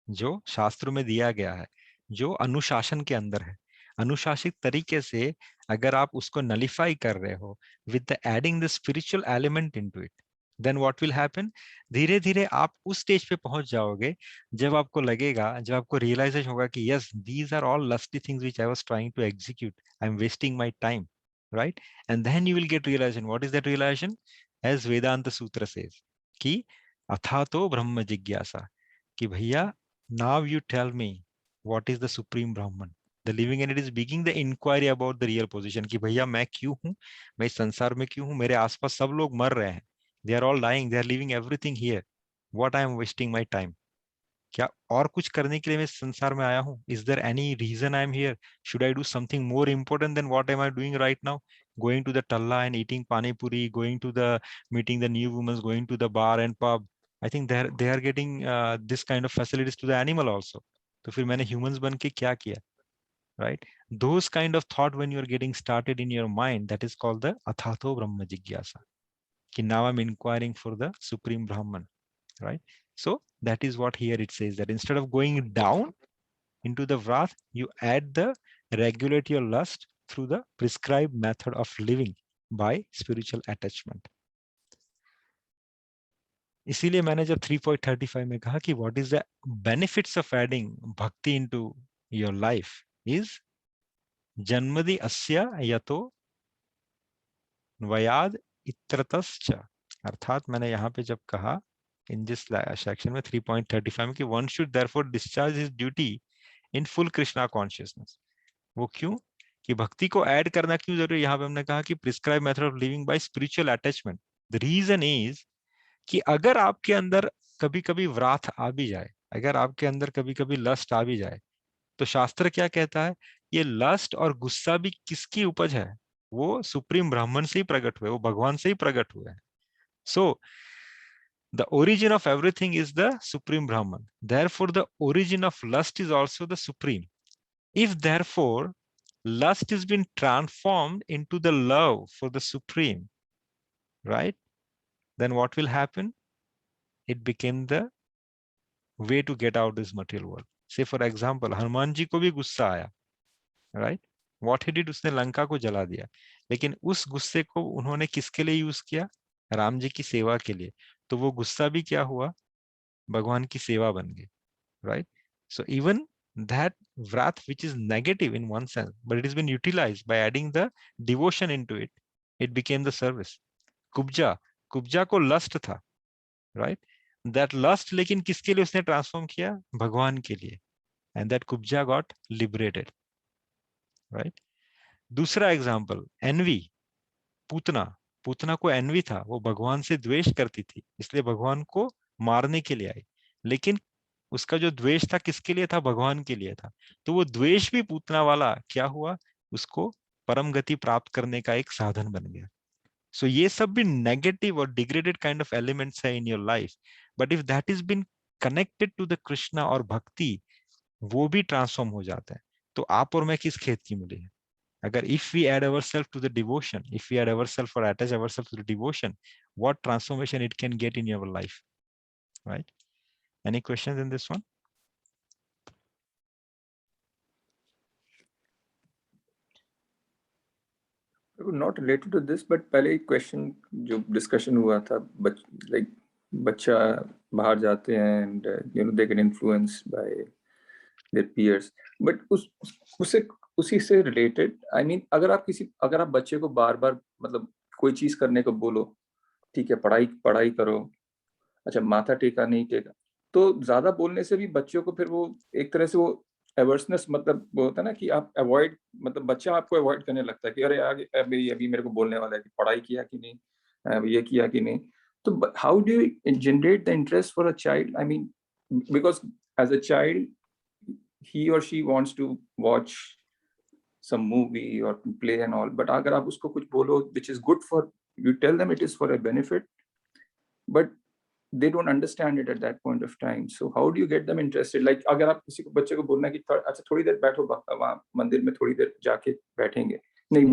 जो शास्त्रों में दिया गया है, जो अनुशासन के अंदर है। अनुशासित तरीके से अगर आप उसको नलिफाई कर रहे हो with the adding the spiritual element into it, then what will happen, धीरे धीरे आप उस स्टेज पे पहुंच जाओगे जब आपको लगेगा, जब आपको रियलाइजेशन होगा कि yes these are all lusty things which I was trying to execute, I am wasting my time, right? And then you will get realization. What is that realization? As Vedanta Sutra says, कि अथातो ब्रह्म जिज्ञासा, कि भैया now you tell me what is the supreme Brahman. The living entity is beginning the inquiry about the real position, कि भैया मैं क्यों हूँ, मैं इस संसार में क्यों हूँ, मेरे आसपास सब लोग मर रहे हैं, they are all dying, they are leaving everything here, what I am wasting my time. क्या और कुछ करने के लिए मैं संसार में आया हूँ? Is there any reason I am here? Should I do something more important than what am I doing right now? Going to the talla and eating pani puri, going to the meeting the new women, going to the bar and pub. I think they are getting this kind of facilities to the animal also. तो फिर मैंने humans बन के क्या किया? Right? Those kind of thought when you are getting started in your mind, that is called the athato brahma jigyasa. कि now I'm inquiring for the supreme Brahman. Right? So that is what here it says, that instead of going down into the wrath, you add the regulate your lust through the prescribed method of living by spiritual attachment. इसीलिए मैंने जब 3.35 में कहा कि what is the benefits of adding bhakti into your life is जन्मदि अस्या यतो वयाद इत्रतश्च, अर्थात मैंने यहाँ पे जब कहा in this section में 3.35 में कि one should therefore discharge his duty in full Krishna consciousness. वो क्यों? कि भक्ति को ऐड करना क्यों जरूरी है? यहाँ पे हमने कहा कि prescribed method of living by spiritual attachment. The reason is कि अगर आपके अंदर कभी कभी व्राथ आ भी जाए, अगर आपके अंदर कभी कभी लस्ट आ भी जाए, तो शास्त्र क्या कहता है, ये लस्ट और गुस्सा भी किसकी उपज है, वो सुप्रीम ब्राह्मण से ही प्रकट हुए, वो भगवान से ही प्रकट हुए हैं. सो the origin of everything is the supreme Brahman. Therefore, the origin of lust is also the supreme. If therefore lust has been transformed into the love for the supreme, right? Then what will happen? It became the way to get out of this material world. Say for example, Hanuman ji को भी गुस्सा आया, right? What he did, उसने लंका को जला दिया, लेकिन उस गुस्से को उन्होंने किसके लिए यूज किया, राम जी की सेवा के लिए. तो वो गुस्सा भी क्या हुआ, भगवान की सेवा बन गई, right? So even that wrath, which is negative in one sense, but it has been utilized by adding the devotion into it, it became the service. Kubja को लस्ट था, right? That lust लेकिन किसके लिए उसने ट्रांसफॉर्म किया, भगवान के लिए, and that Kubja got liberated, right? दूसरा एग्जाम्पल, एनवी, पूतना को एनवी था, वो भगवान से द्वेष करती थी, इसलिए भगवान को मारने के लिए आई, लेकिन उसका जो द्वेष था किसके लिए था, भगवान के लिए था. तो वो द्वेष भी पूतना वाला क्या हुआ, उसको परम गति प्राप्त करने का एक साधन बन गया. सो ये सब भी नेगेटिव और डिग्रेडेड काइंड ऑफ एलिमेंट्स है in your life, but if that is been connected to the Krishna और भक्ति, वो भी ट्रांसफॉर्म हो जाता है. तो आप और मैं किस खेत की मूली है, अगर if we add ourselves to the devotion, if we add ourselves or attach ourselves to the devotion, what transformation it can get in your life, right? Any questions in this one? Not related to this, but पहले एक question जो discussion हुआ था, like बच्चा बाहर जाते हैं and you know they get influenced by their peers, but उसी से रिलेटेड, आई मीन अगर आप बच्चे को बार बार मतलब कोई चीज करने को बोलो, ठीक है पढ़ाई करो, अच्छा माथा टेका नहीं टेका, तो ज्यादा बोलने से भी बच्चों को फिर वो एक तरह से वो एवर्सनेस, मतलब वो होता है ना कि आप अवॉइड, मतलब बच्चा आपको अवॉइड करने लगता है कि अरे आगे अभी मेरे को बोलने वाला है कि पढ़ाई किया कि नहीं, ये किया कि नहीं. तो how do you generate the interest for a child, I mean because as a child he or she wants to watch some movie or play and all, but अगर आप उसको कुछ बोलो which is good for, you tell them it is for a benefit, but they don't understand it at that point of time. So how do you get them interested? Like अगर आप किसी को बच्चे को बोलना कि अच्छा थोड़ी देर बैठो वहाँ मंदिर में, थोड़ी देर जाके बैठेंगे, नहीं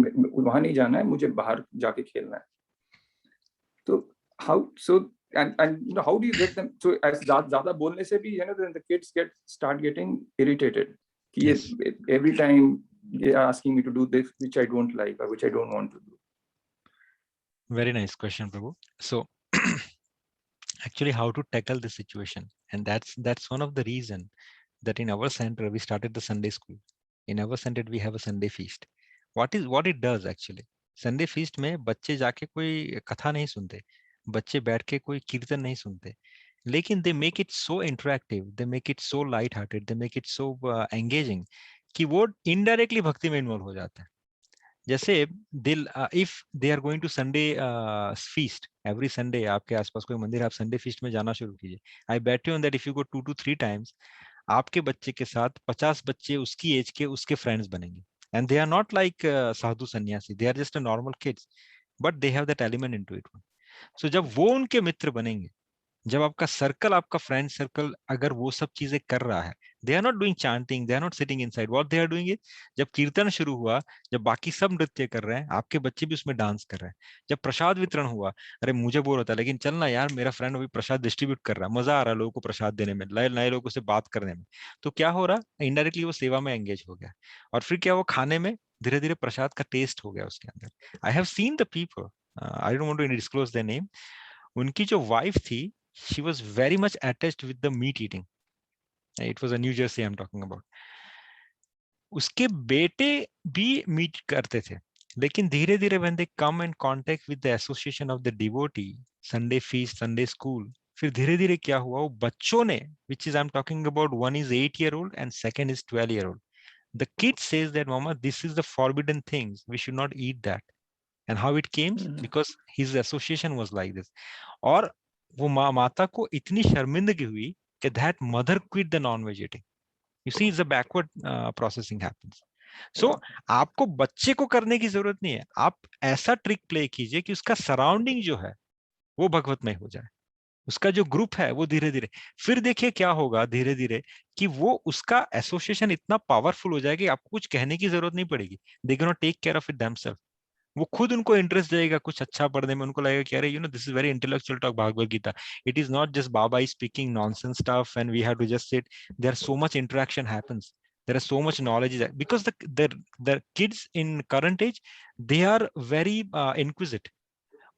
वहाँ नहीं जाना है, मुझे बाहर जाके खेलना है. तो how so and you know, how do you get them? So as ज़्यादा बोलने से भी, you know, then the kids start getting irritated. Yes. Every time they are asking me to do this which I don't like or which I don't want to do. Very nice question, Prabhu. So actually how to tackle the situation, and that's one of the reason that in our center we started the Sunday school. In our center we have a Sunday feast. What it does actually, Sunday feast में बच्चे जाके कोई कथा नहीं सुनते, बच्चे बैठ के कोई कीर्तन नहीं सुनते, लेकिन they make it so interactive, they make it so light hearted, they make it so engaging कि वो indirectly भक्ति में इन्वॉल्व हो जाता है. जैसे if they are going to Sunday feast, every Sunday आपके आसपास कोई मंदिर, आप संडे फीस्ट में जाना शुरू कीजिए. I bet you on that if you go 2 to 3 times, आपके बच्चे के साथ 50 बच्चे उसकी एज के उसके फ्रेंड्स बनेंगे. And they are not like sadhu sannyasi, they are just a normal kids, but they have that element into it. So जब वो उनके मित्र बनेंगे, जब आपका सर्कल, आपका फ्रेंड सर्कल अगर वो सब चीजें कर रहा है, they are not doing chanting, they are not sitting inside, what they are doing is, जब कीर्तन शुरू हुआ, जब बाकी सब नृत्य कर रहे हैं, आपके बच्चे भी उसमें डांस कर रहे हैं. जब प्रसाद वितरण हुआ, अरे मुझे बोर होता है लेकिन चल ना यार, मेरा फ्रेंड अभी प्रसाद डिस्ट्रीब्यूट कर रहा है, मजा आ रहा है लोगों को प्रसाद देने में, नए लोगों से बात करने में. तो क्या हो रहा, इनडायरेक्टली वो सेवा में एंगेज हो गया, और फिर क्या, वो खाने में धीरे धीरे प्रसाद का टेस्ट हो गया उसके अंदर. I have seen the people, I don't want to disclose their name, उनकी जो वाइफ थी, she was very much attached with the meat eating. It was a New Jersey I'm talking about. उसके बेटे भी मीट करते थे, लेकिन धीरे धीरे when they come in contact with the association of the devotee, Sunday feast, Sunday school, फिर धीरे धीरे क्या हुआ, वो बच्चों ने, which is I'm talking about, one is 8-year-old and second is 12-year-old. The kid says that mama, this is the forbidden things, we should not eat that. And how it came? Because his association was like this. और वो माता को इतनी शर्मिंदगी हुई कि that mother quit the non veg eating. You see is a backward processing happens. So आपको बच्चे को करने की जरूरत नहीं है, आप ऐसा ट्रिक प्ले कीजिए कि उसका सराउंडिंग जो है वो भगवतमय हो जाए, उसका जो ग्रुप है वो धीरे धीरे, फिर देखिए क्या होगा धीरे धीरे कि वो उसका एसोसिएशन इतना पावरफुल हो जाएगा कि आपको कुछ कहने की जरूरत नहीं पड़ेगी। They can not take care of it themselves. वो खुद उनको इंटरेस्ट जाएगा कुछ अच्छा पढ़ने में, उनको लगेगा कि अरे this is very intellectual talk Bhagavad Gita, it is not just baba is speaking nonsense stuff and we have to just sit, there so much interaction happens, there is so much knowledge because the kids in current age, they are very inquisitive,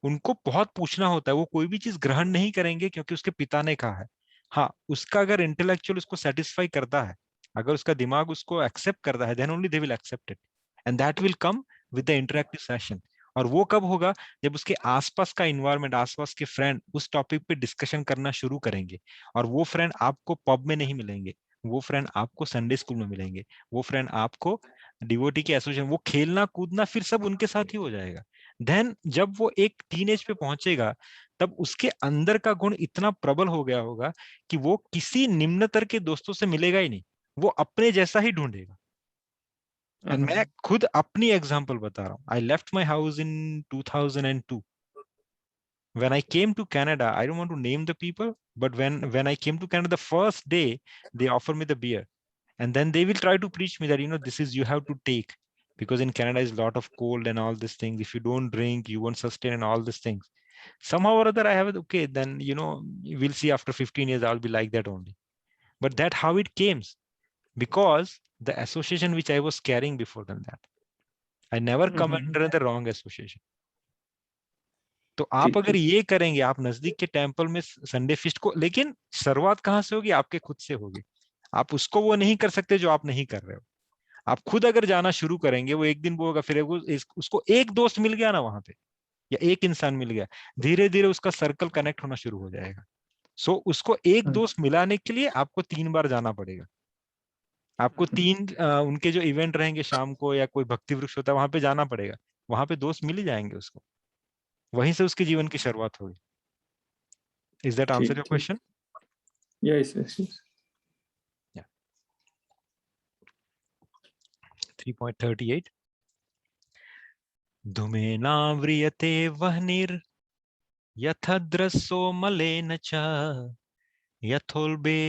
उनको बहुत पूछना होता है, वो कोई भी चीज ग्रहण नहीं करेंगे क्योंकि उसके पिता ने कहा है। हाँ, उसका अगर इंटेलेक्चुअल उसको सेटिस्फाई करता है, अगर उसका दिमाग उसको एक्सेप्ट करता है, then only they will accept it, and that will come with the interactive session. और वो कब होगा? जब उसके आसपास का इन्वायरमेंट, आसपास के फ्रेंड उस टॉपिक पे डिस्कशन करना शुरू करेंगे। और वो फ्रेंड आपको पब में नहीं मिलेंगे, वो फ्रेंड आपको संडे स्कूल में मिलेंगे, वो फ्रेंड आपको डिवोटी के एसोसिएशन, वो खेलना कूदना फिर सब उनके साथ ही हो जाएगा। देन जब वो एक टीनेज पे पहुंचेगा, तब उसके अंदर का गुण इतना प्रबल हो गया होगा कि वो किसी निम्नतर के दोस्तों से मिलेगा ही नहीं, वो अपने जैसा ही ढूंढेगा। एंड मैं खुद अपनी एग्जांपल बता रहा हूँ। I left my house in 2002. When I came to Canada, I don't want to name the people, but when I came to Canada, the first day they offer me the beer, and then they will try to preach me that this is you have to take, because in Canada is a lot of cold and all these things, if you don't drink you won't sustain and all these things. Somehow or other I have it, okay, then we'll see after 15 years I'll be like that only. But that how it came, because the association which I was carrying before than that, I never come under the wrong association. तो आप अगर ये करेंगे, आप नजदीक के temple में Sunday fist को, लेकिन शुरुआत कहाँ से होगी? आपके खुद से होगी। आप उसको वो नहीं कर सकते जो आप नहीं कर रहे हो। आप खुद अगर जाना शुरू करेंगे, वो एक दिन वो होगा, फिर उसको एक दोस्त मिल गया ना वहां पे, या एक इंसान मिल गया, धीरे धीरे उसका सर्कल कनेक्ट होना शुरू हो जाएगा। सो उसको एक दोस्त मिलाने के लिए आपको 3 बार जाना पड़ेगा। आपको 3 उनके जो इवेंट रहेंगे शाम को, या कोई भक्ति वृक्ष होता है वहां पे जाना पड़ेगा, वहां पे दोस्त मिल ही जाएंगे उसको, वहीं से उसके जीवन की शुरुआत होगी। Is that answer your question? Yes. 3.38 धूमेनाव्रियते वह्निर् यथद्रसो मलेन च यथोल्बे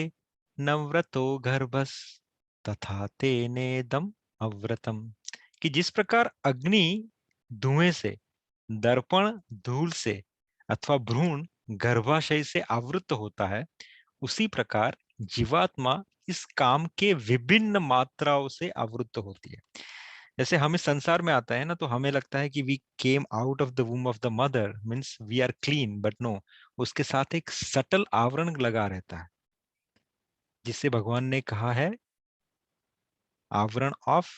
नव्रतो गर्भस् तथा तेनेदम अव्रतम। कि जिस प्रकार अग्नि धुएं से, दर्पण धूल से अथवा भ्रूण गर्भाशय से आवृत होता है, उसी प्रकार जीवात्मा इस काम के विभिन्न मात्राओं से आवृत होती है। जैसे हम इस संसार में आता है ना, तो हमें लगता है कि we came out of the womb of the mother, means we are clean, but no, उसके साथ एक सटल आवरण लगा रहता है, जिससे भगवान ने कहा है आवरण ऑफ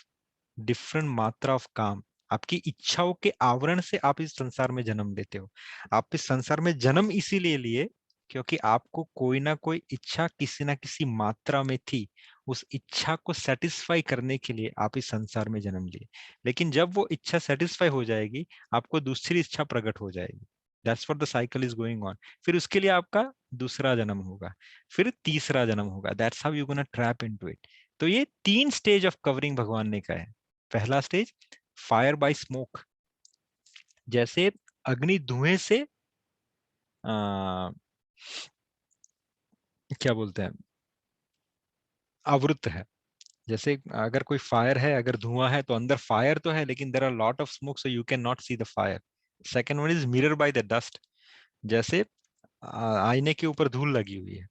डिफरेंट मात्रा ऑफ काम। आपकी इच्छाओं के आवरण से आप इस संसार में जन्म लेते हो। आप इस संसार में जन्म इसीलिए लिए क्योंकि आपको कोई ना कोई इच्छा किसी ना किसी मात्रा में थी, उस इच्छा को सेटिस्फाई करने के लिए आप इस संसार में जन्म लिए। लेकिन जब वो इच्छा सेटिस्फाई हो जाएगी, आपको दूसरी इच्छा प्रकट हो जाएगी। That's what the cycle is going on. फिर उसके लिए आपका दूसरा जन्म होगा, फिर तीसरा जन्म होगा। That's how you're gonna trap into it. तो ये 3 स्टेज ऑफ कवरिंग भगवान ने कहा है। पहला स्टेज फायर बाय स्मोक, जैसे अग्नि धुएं से क्या बोलते हैं, आवृत है। जैसे अगर कोई फायर है, अगर धुआं है तो अंदर फायर तो है, लेकिन there are lot of smoke, so you can not see the fire. Second one is mirror by the dust, जैसे आईने के ऊपर धूल लगी हुई है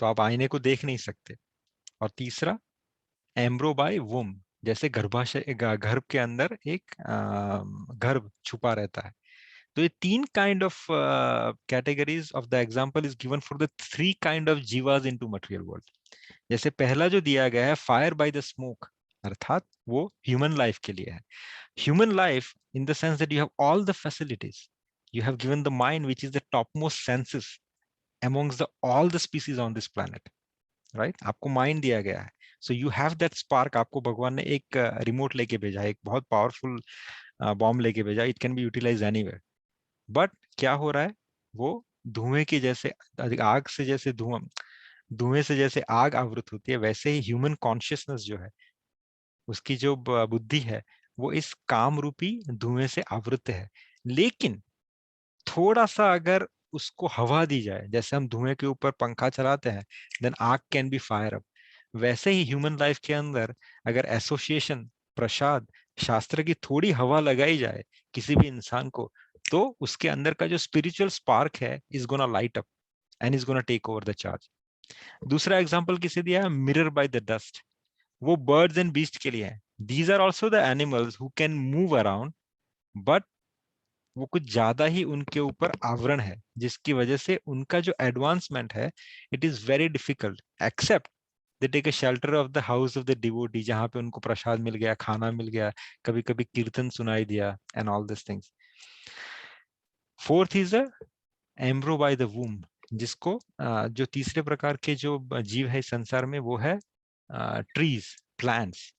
तो आप आईने को देख नहीं सकते। और तीसरा एम्ब्रो बाय वुम, जैसे गर्भाशय, गर्भ के अंदर एक गर्भ छुपा रहता है। तो ये 3 kind of categories of the example is given for the 3 kind of जीवास into material world. जैसे पहला जो दिया गया है फायर बाय द स्मोक, अर्थात वो ह्यूमन लाइफ के लिए है। Human life in the sense that you have all the facilities, you have given the mind which is the topmost senses amongst all the species on this planet, right? आपको mind दिया गया है, so you have that spark। आपको भगवान ने एक remote लेके भेजा, एक बहुत पावरफुल बॉम्ब लेके भेजा, it can be utilized anywhere। But क्या हो रहा है, वो धुएं की जैसे आग से जैसे धुएं से जैसे आग आवृत होती है, वैसे ही ह्यूमन कॉन्शियसनेस जो है, उसकी जो बुद्धि है, वो इस काम रूपी धुएं से आवृत है। लेकिन थोड़ा सा अगर उसको हवा दी जाए, जैसे हम धुएं के ऊपर पंखा चलाते हैं, देन आग कैन बी फायर अप। वैसे ही ह्यूमन लाइफ के अंदर अगर एसोसिएशन, प्रसाद, शास्त्र की थोड़ी हवा लगाई जाए किसी भी इंसान को, तो उसके अंदर का जो स्पिरिचुअल स्पार्क है is gonna light up and is gonna take over the charge. दूसरा एग्जांपल किसे दिया है? Mirror by the dust. वो बर्ड्स एंड बीस्ट के लिए है। These are also the animals who can move around, but वो कुछ ज्यादा ही उनके ऊपर आवरण है, जिसकी वजह से उनका जो एडवांसमेंट है it is very difficult, except they take a shelter of the house of the devotee, जहां पे उनको प्रसाद मिल गया, खाना मिल गया, कभी कभी कीर्तन सुनाई दिया and all this things. Fourth is a एम्ब्रो by the वूम, जिसको जो तीसरे प्रकार के जो जीव है इस संसार में, वो है ट्रीज, प्लांट्स,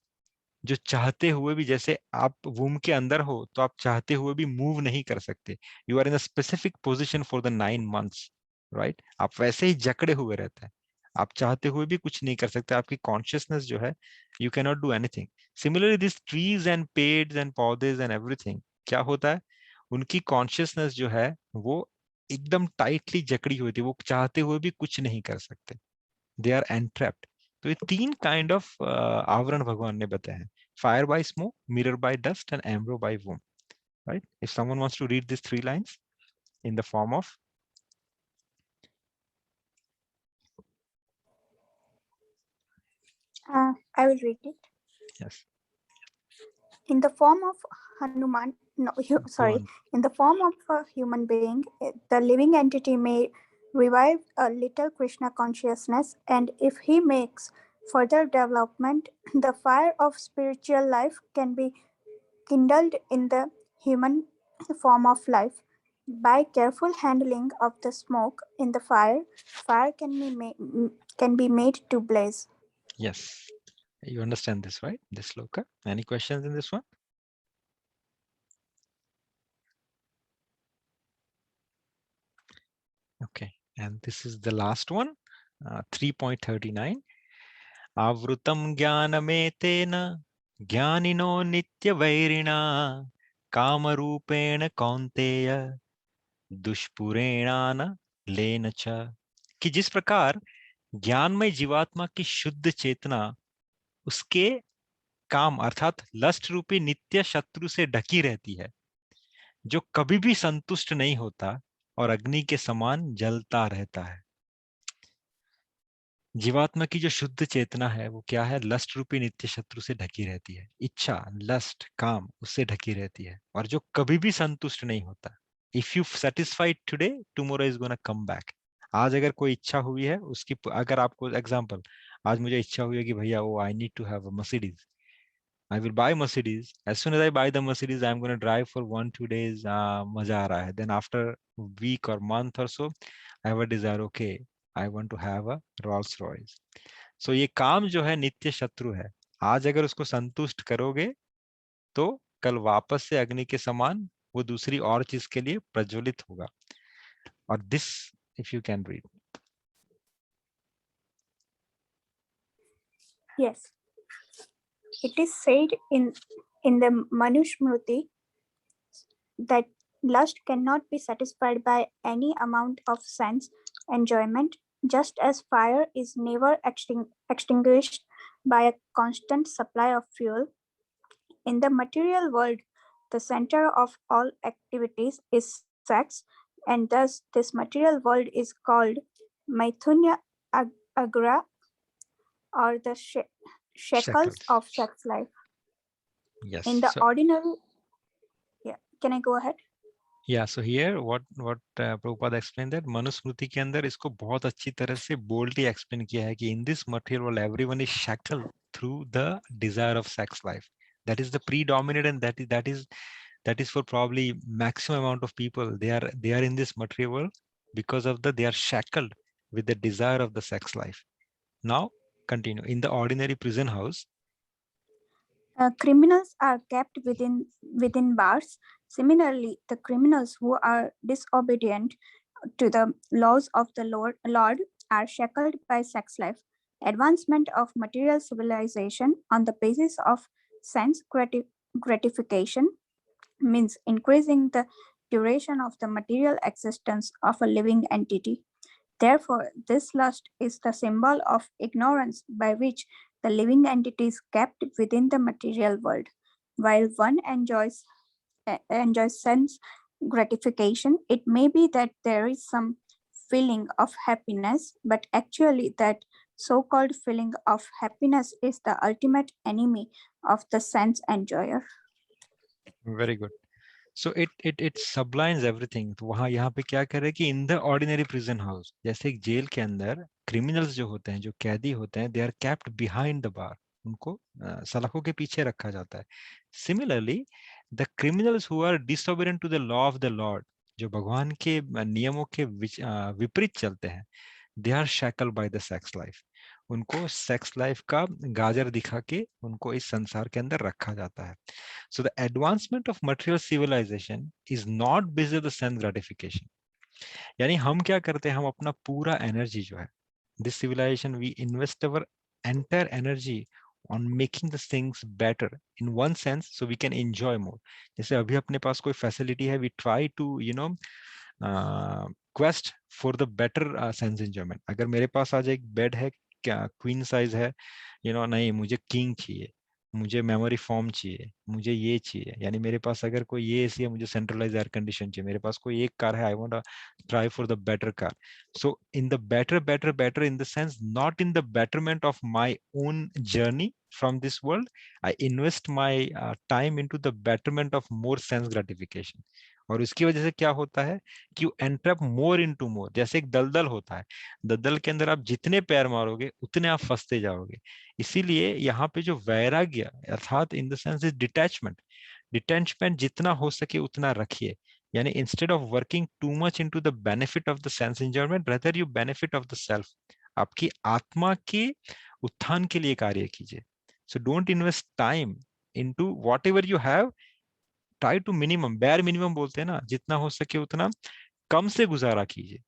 जो चाहते हुए भी, जैसे आप वूम के अंदर हो तो आप चाहते हुए भी मूव नहीं कर सकते। You are in a specific position for the 9 months, right? आप वैसे ही जकड़े हुए रहते हैं, आप चाहते हुए भी कुछ नहीं कर सकते। आपकी कॉन्शियसनेस जो है, you can not do anything. Similarly this trees and पेड्स एंड पौधेज एंड एवरीथिंग, क्या होता है, उनकी कॉन्शियसनेस जो है वो एकदम टाइटली जकड़ी हुई थी, वो चाहते हुए भी कुछ नहीं कर सकते, दे आर एंट्रैप्ड। तो ये 3 काइंड ऑफ आवरण भगवान ने बताए हैं: fire by smoke, mirror by dust and embryo by womb, right? If someone wants to read this 3 lines in the form of I will read it. yes, In the form of Hanuman, no, sorry, Bhavan. in the form of a human being, the living entity may revive a little Krishna consciousness, and if he makes further development, the fire of spiritual life can be kindled in the human form of life. By careful handling of the smoke in the fire, fire can be made to blaze. Yes, you understand this, right? This sloka. Any questions in this one? Okay, and this is the last one, 3.39. Avrutam jnanametena jnanino nityavairina kamarupena kaunteya दुष्पुरेणान लेन च। कि जिस प्रकार ज्ञानमय जीवात्मा की शुद्ध चेतना उसके काम अर्थात लस्ट रूपी नित्य शत्रु से ढकी रहती है, जो कभी भी संतुष्ट नहीं होता और अग्नि के समान जलता रहता है। जीवात्मा की जो शुद्ध चेतना है वो क्या है? लस्ट रूपी नित्य शत्रु से ढकी रहती है, इच्छा, लस्ट, काम, उससे ढकी रहती है, और जो कभी भी संतुष्ट नहीं होता। If you satisfied today, tomorrow is gonna come back. आज अगर कोई इच्छा हुई है उसकी, अगर आपको एग्जांपल, आज मुझे इच्छा हुई है कि भैया वो I need to have a Mercedes, I will buy Mercedes. As soon as I buy the Mercedes, I'm going to drive for 1-2 days. मजा आ रहा है. Then after week or month or so, I have a desire. Okay, I want to have a Rolls Royce. So ये काम जो है नित्य शत्रु है. आज अगर उसको संतुष्ट करोगे, तो कल वापस से अग्नि के समान वो दूसरी और चीज के लिए प्रज्वलित होगा. और this, if you can read. Yes. It is said in the Manusmriti that lust cannot be satisfied by any amount of sense enjoyment, just as fire is never extinguished by a constant supply of fuel. In the material world, the center of all activities is sex, and thus this material world is called Maithunya Agra, or the shackles of sex life. Yes. In the So, ordinary, yeah, can I go ahead? Yeah, so here what Prabhupada explained that Manusmriti के अंदर इसको बहुत अच्छी तरह से boldly explain किया है कि in this material world everyone is shackled through the desire of sex life. That is the predominant, and that is for probably maximum amount of people. They are in this material world because of they are shackled with the desire of the sex life. Now continue. In the ordinary prison house, Criminals are kept within bars. Similarly, the criminals who are disobedient to the laws of the Lord are shackled by sex life. Advancement of material civilization on the basis of sense gratification means increasing the duration of the material existence of a living entity. Therefore, this lust is the symbol of ignorance by which the living entity is kept within the material world. While one enjoys sense gratification, it may be that there is some feeling of happiness, but actually that so-called feeling of happiness is the ultimate enemy of the sense enjoyer. Very good. So it sublimes everything. तो वहाँ यहाँ पे क्या कर रहे हैं कि in the ordinary prison house, जैसे एक जेल के अंदर criminals जो होते हैं, जो कैदी होते हैं, they are kept behind the bar. उनको सलाखों के पीछे रखा जाता है. Similarly, the criminals who are disobedient to the law of the Lord, जो भगवान के नियमों के विपरीत चलते हैं, they are shackled by the sex life. उनको सेक्स लाइफ का गाजर दिखा के उनको इस संसार के अंदर रखा जाता है. So the advancement of material civilization is not based on the sense gratification. यानी हम क्या करते हैं, हम अपना पूरा एनर्जी जो है, this civilization we invest our entire energy on making the things better in one sense so we can enjoy more. जैसे अभी अपने पास कोई फैसिलिटी है, we try to quest for the better sense enjoyment. अगर मेरे पास आज एक बेड है, क्या क्वीन साइज है, नहीं मुझे किंग चाहिए, मुझे मेमोरी फॉर्म चाहिए, मुझे ये चाहिए, यानी मेरे पास अगर कोई ये एसी है, मुझे सेंट्रलाइज एयर कंडीशन चाहिए, मेरे पास कोई एक कार है, I want to try for the better car. So in the better in the sense, not in the betterment of my own journey from this world, I invest my time into the betterment of more sense gratification. और इसकी वजह से क्या होता है कि you enter up more into more. जैसे एक दलदल होता है, दलदल के अंदर आप जितने पैर मारोगे उतने आप फंसते जाओगे. इसीलिए यहाँ पे जो वैराग्य अर्थात इन द सेंस इज डिटैचमेंट जितना हो सके उतना रखिए. यानी instead of working too much into the benefit of the sense enjoyment, rather you benefit of the self. आपकी आत्मा के उत्थान के लिए कार्य कीजिए. So don't invest time into whatever you have. Try to minimum, bare minimum बोलते हैं ना, जितना हो सके उतना कम से गुजारा कीजिए.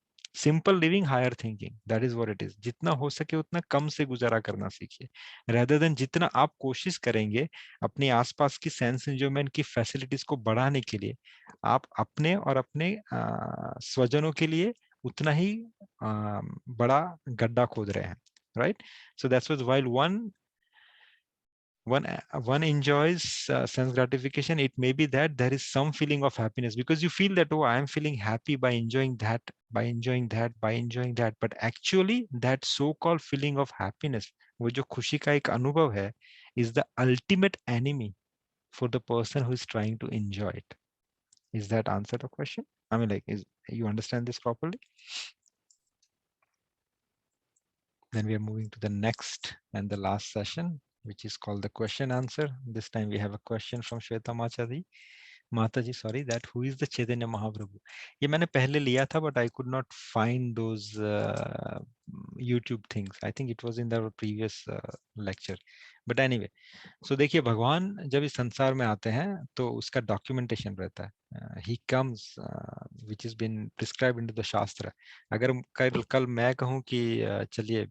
Simple living, higher thinking, that is what it is. जितना हो सके उतना कम से गुजारा करना सीखिए, rather than जितना आप कोशिश करेंगे अपने आसपास की सेंस एंजॉयमेंट की फैसिलिटीज को बढ़ाने के लिए, आप अपने और अपने स्वजनों के लिए उतना ही बड़ा गड्ढा खोद रहे हैं. Right? So that's what while one enjoys sense gratification, it may be that there is some feeling of happiness because you feel that, oh, I am feeling happy by enjoying that, but actually that so-called feeling of happiness, वो जो खुशी का एक अनुभव है, is the ultimate enemy for the person who is trying to enjoy it. Is that answer the question? I mean, you understand this properly? Then we are moving to the next and the last session, which is called the question answer. This time we have a question from Shweta Mataji, sorry, that who is the Chaitanya Mahaprabhu? ये मैंने पहले लिया था, but I could not find those YouTube things. I think it was in the previous lecture. But anyway, so देखिए, भगवान जब इस संसार में आते हैं तो उसका documentation रहता है. He comes, which has been prescribed into the Shastra. अगर कल मैं कहूँ कि चलिए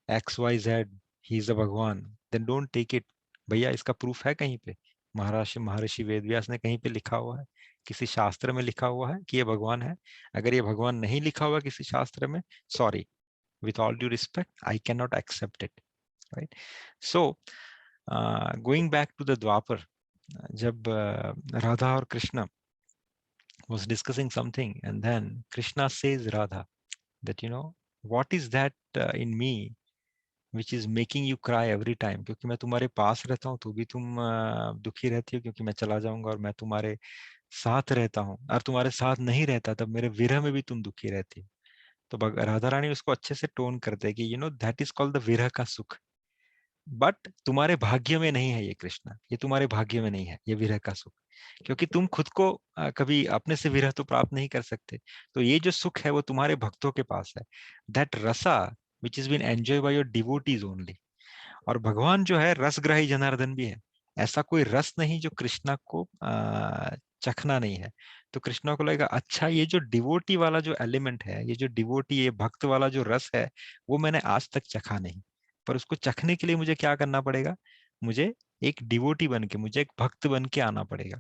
XYZ, he is a भगवान, then don't take it. भैया इसका प्रूफ है कहीं पे? महर्षि वेदव्यास ने कहीं पे लिखा हुआ है, किसी शास्त्र में लिखा हुआ है कि ये भगवान है? अगर ये भगवान नहीं लिखा हुआ किसी शास्त्र में, sorry, with all due respect, I cannot accept it. Right? So going back to the Dwapar, जब राधा और Krishna was discussing something, and then Krishna says Radha that, what is that in me which is making you cry every time? क्योंकि मैं तुम्हारे पास रहता हूँ तो भी तुम दुखी रहती हो, क्योंकि मैं चला जाऊंगा और मैं तुम्हारे साथ रहता हूँ, और तुम्हारे साथ नहीं रहता तब मेरे विरह में भी तुम दुखी रहती हो. तो राधा रानी उसको अच्छे से टोन करते हैं कि दैट इज कॉल्ड द विरह का सुख. बट तुम्हारे भाग्य में नहीं है ये कृष्णा, ये तुम्हारे भाग्य में नहीं है ये विरह का सुख, क्योंकि तुम खुद को कभी अपने से विरह तो प्राप्त नहीं कर सकते. तो ये जो सुख है वो तुम्हारे भक्तों के पास है. दैट रसा which has been enjoyed by your devotees only. और भगवान जो है रसग्राही जनार्दन भी है. ऐसा कोई रस नहीं जो कृष्णा को चखना नहीं है। तो कृष्णा को लगेगा अच्छा ये जो डिवोटी वाला जो एलिमेंट है, ये जो डिवोटी, ये भक्त वाला जो रस है, वो मैंने आज तक चखा नहीं, पर उसको चखने के लिए मुझे क्या करना पड़ेगा, मुझे एक डिवोटी बन के, मुझे एक भक्त बन के आना पड़ेगा।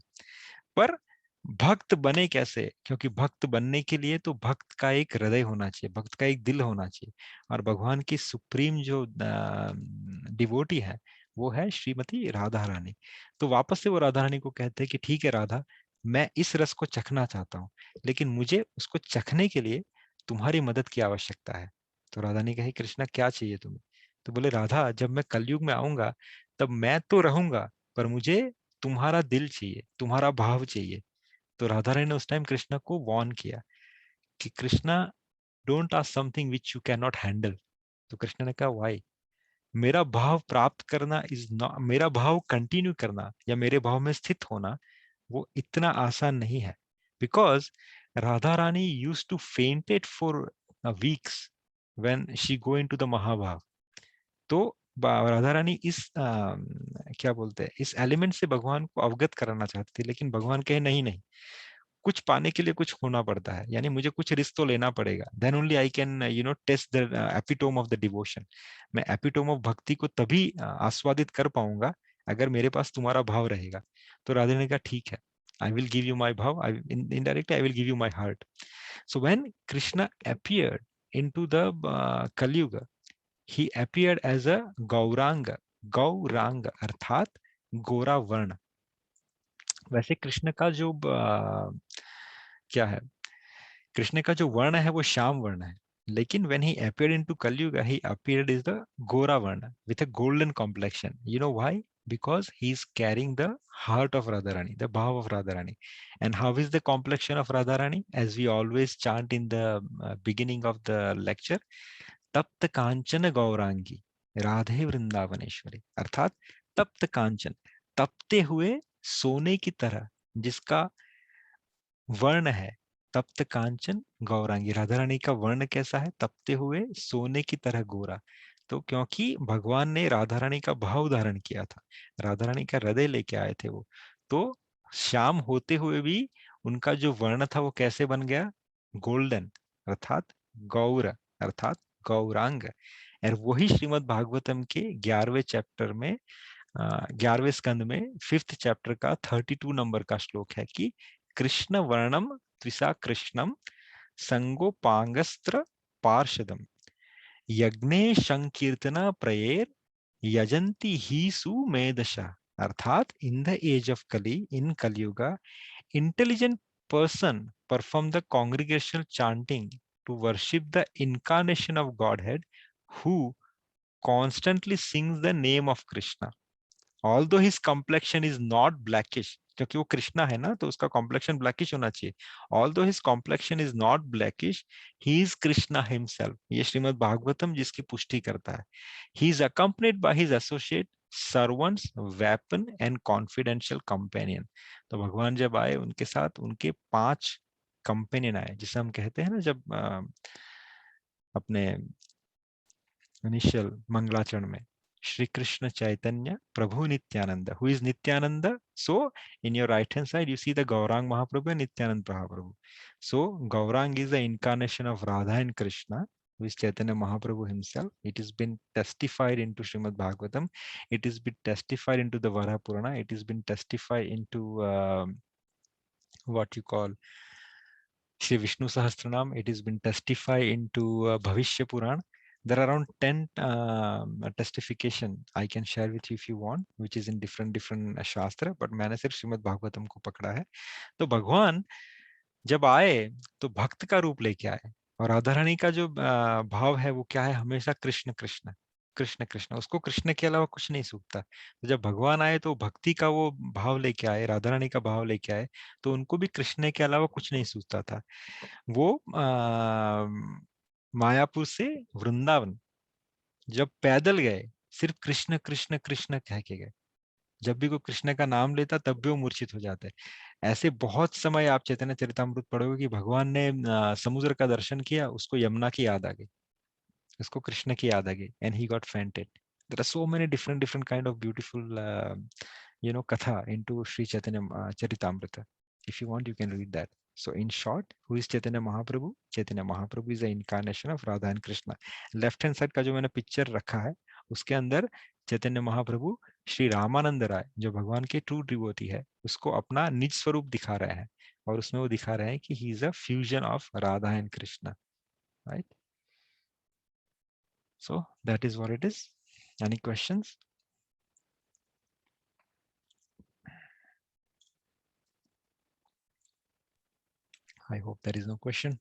पर भक्त बने कैसे, क्योंकि भक्त बनने के लिए तो भक्त का एक हृदय होना चाहिए, भक्त का एक दिल होना चाहिए, और भगवान की सुप्रीम जो डिवोटी है वो है श्रीमती राधा रानी। तो वापस से वो राधा रानी को कहते हैं कि ठीक है राधा, मैं इस रस को चखना चाहता हूँ, लेकिन मुझे उसको चखने के लिए तुम्हारी मदद की आवश्यकता है। तो राधा ने कही कृष्णा क्या चाहिए तुम्हें? तो बोले राधा, जब मैं कलयुग में आऊंगा तब मैं तो रहूंगा, पर मुझे तुम्हारा दिल चाहिए, तुम्हारा भाव चाहिए। तो राधा रानी ने उस टाइम कृष्णा को वार्न किया कि Krishna, don't ask something which you can not handle. तो कृष्ण ने कहा व्हाई? मेरा भाव प्राप्त करना इज नॉट, मेरा भाव कंटिन्यू करना या मेरे भाव में स्थित होना वो इतना आसान नहीं है। Because Radha Rani used to fainted for weeks when she go into the mahabhav. तो राधा रानी इस क्या बोलते हैं, इस एलिमेंट से भगवान को अवगत कराना चाहती थी, लेकिन भगवान कहे नहीं नहीं, कुछ पाने के लिए कुछ होना पड़ता है, यानी मुझे कुछ रिस्क तो लेना पड़ेगा, then only I can taste the epitome of the devotion. मैं एपिटोम ऑफ भक्ति को तभी आस्वादित कर पाऊंगा अगर मेरे पास तुम्हारा भाव रहेगा। तो राधा ने कहा ठीक है, I will give you my bhav, indirectly I will give you my heart. So when Krishna appeared into the Kaliyug, he appeared as a Gaurang, Gaurang अर्थात गोरा वर्ण। वैसे कृष्ण का जो क्या है, कृष्ण का जो वर्ण है वो श्याम वर्ण है, लेकिन when he appeared into Kalyuga he appeared as the Gora Varna with a golden complexion. You know why? Because he is carrying the heart of Radharani, the bhav of Radharani. And how is the complexion of Radharani? As we always chant in the beginning of the lecture, तप्त कांचन गौरांगी राधे वृंदावनेश्वरी, अर्थात तप्त कांचन, तपते हुए सोने की तरह जिसका वर्ण है, तप्त कांचन गौरांगी। राधा रानी का वर्ण कैसा है? तपते हुए सोने की तरह गोरा। तो क्योंकि भगवान ने राधा रानी का भाव धारण किया था, राधा रानी का हृदय लेके आए थे वो, तो श्याम होते हुए भी उनका जो वर्ण था वो कैसे बन गया? गोल्डन, अर्थात गौर, अर्थात गौरांग। और वही श्रीमद् भागवतम के 11वें चैप्टर में 11वें स्कंद में 5th चैप्टर का 32 नंबर का श्लोक है कि कृष्ण वर्णम त्रिसा कृष्णम संगोपांगस्त्र पार्षदम यज्ञे संकीर्तना प्रयेर यजंती ही सुमेधशा। अर्थात इन द एज ऑफ कली, इन Kalyuga, intelligent person perform the congregational chanting to worship the incarnation of Godhead who constantly sings the name of Krishna. Although his complexion is not blackish, क्योंकि वो कृष्णा है ना, तो उसका कॉम्प्लेक्शन ब्लैकिश होना चाहिए। Although his complexion is not blackish, he is Krishna himself. ये श्रीमद् भागवतम जिसकी पुष्टि करता है। He is accompanied by his associate, servants, weapon and confidential companion. तो भगवान जब आए उनके साथ उनके 5 कंपेनियन आए, जिसे हम कहते हैं ना जब अपने इनिशियल मंगलाचरण में, Shri Krishna Chaitanya Prabhu Nityananda. Who is Nityananda? So in your right hand side you see the Gaurang Mahaprabhu and Nityananda Mahaprabhu. So Gaurang is the incarnation of Radha and Krishna, who is Chaitanya Mahaprabhu himself. It has been testified into Srimad Bhagavatam. It has been testified into the Varaha Purana. It has been testified into what you call Shri Vishnu Sahasranam. It has been testified into Bhavishya Purana. There are around 10 testification I can share with you if you want, which is in different शास्त्र, but मैंने सिर्फ श्रीमद् भागवतम को पकड़ा है। तो भगवान जब आए तो भक्त का रूप लेके आए, और राधा रानी का जो भाव है वो क्या है? हमेशा कृष्ण कृष्ण कृष्ण कृष्ण, उसको कृष्ण के अलावा कुछ नहीं सूझता। तो जब भगवान आए तो भक्ति का वो भाव लेके आए, राधा रानी का भाव लेके आए, तो उनको भी कृष्ण के अलावा कुछ नहीं सूझता था। वो मायापुर से वृंदावन जब पैदल गए, सिर्फ कृष्ण कृष्ण कृष्ण कह के गए। जब भी कोई कृष्ण का नाम लेता तब भी वो मूर्छित हो जाते। ऐसे बहुत समय आप चैतन्य चरितामृत पढ़ोगे कि भगवान ने समुद्र का दर्शन किया, उसको यमुना की याद आ गई, उसको कृष्ण की याद आ गई, and he got fainted. There are so many different kind of beautiful katha into Shri Chaitanya Charitamrita. If you want, you can read that. So in short, who is Chaitanya Mahaprabhu? Chaitanya Mahaprabhu is the incarnation of Radha and Krishna. Left hand side का जो मैंने picture रखा है उसके अंदर चैतन्य महाप्रभु श्री रामानंद राय जो भगवान के ट्रू डिवोटी है उसको अपना निज स्वरूप दिखा रहे हैं और उसमें वो दिखा रहे हैं कि he is a fusion of Radha and Krishna, right? So that is what it is. Any questions? I hope there is no question.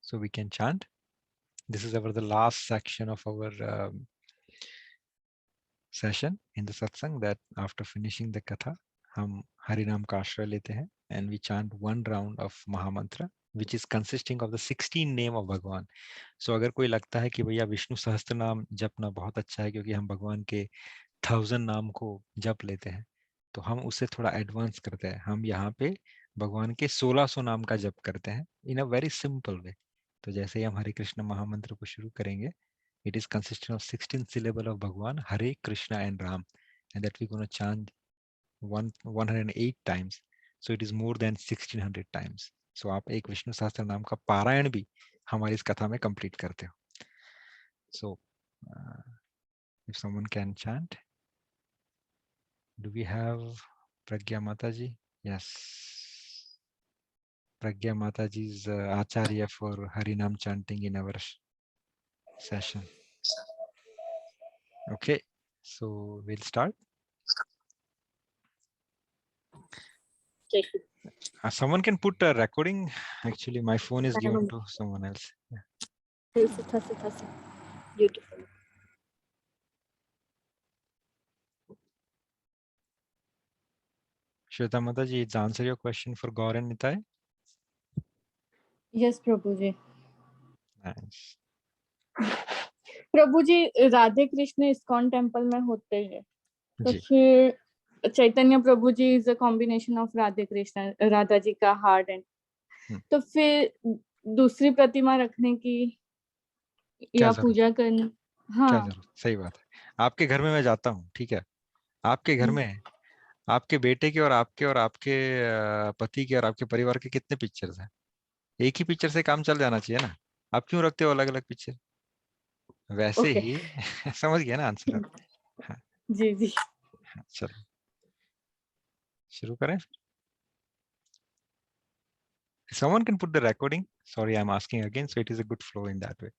So we can chant. This is the last section of our session in the satsang, that after finishing the katha, हम हरिनाम का आश्रय लेते हैं and we chant one round of Mahamantra, which is consisting of the 16 name of भगवान. So अगर कोई लगता है कि भैया विष्णु सहस्त्र नाम जपना बहुत अच्छा है क्योंकि हम भगवान के 1000 नाम को जप लेते हैं, तो हम उससे थोड़ा एडवांस करते हैं. हम यहाँ पे भगवान के 1600 नाम का जप करते हैं इन अ वेरी सिंपल वे. तो जैसे ही हम हरे कृष्ण महामंत्र को शुरू करेंगे, it is consisting of 16 syllable of Bhagwan, Hare Krishna and Ram, and that we're going to chant 108 times. So it is more than 1600 times. So आप एक विष्णु सहस्त्र नाम का पारायण भी हमारी इस कथा में कंप्लीट करते हो. So if someone can chant. Do we have Pragya Mataji? Yes. Pragya Mataji is Acharya for Harinam chanting in our session. Okay, so we'll start. Someone can put a recording. Actually, my phone is given to someone else. Yeah. Beautiful. Shweta Mataji, it's answer your question for Gaur and Nitai? Yes, Prabhuji. Nice. Prabhu ji Radhe Krishna ISKCON temple में होते हैं तो जी. फिर Chaitanya Prabhu ji is a combination of Radhe Krishna, Radha ji का heart and तो फिर दूसरी प्रतिमा रखने की या पूजा करनी. हाँ, क्या जरूरत? सही बात है. आपके घर में मैं जाता हूँ, ठीक है? आपके घर में आपके बेटे के और आपके पति के और आपके परिवार के कितने पिक्चर्स हैं? एक ही पिक्चर से काम चल जाना चाहिए ना. आप क्यों रखते हो अलग अलग पिक्चर? वैसे Okay. ही समझ गया ना आंसर आप? हाँ. जी जी. चलो शुरू करें. Someone can put the recording. Sorry, I'm asking again, so it is a good flow in that way.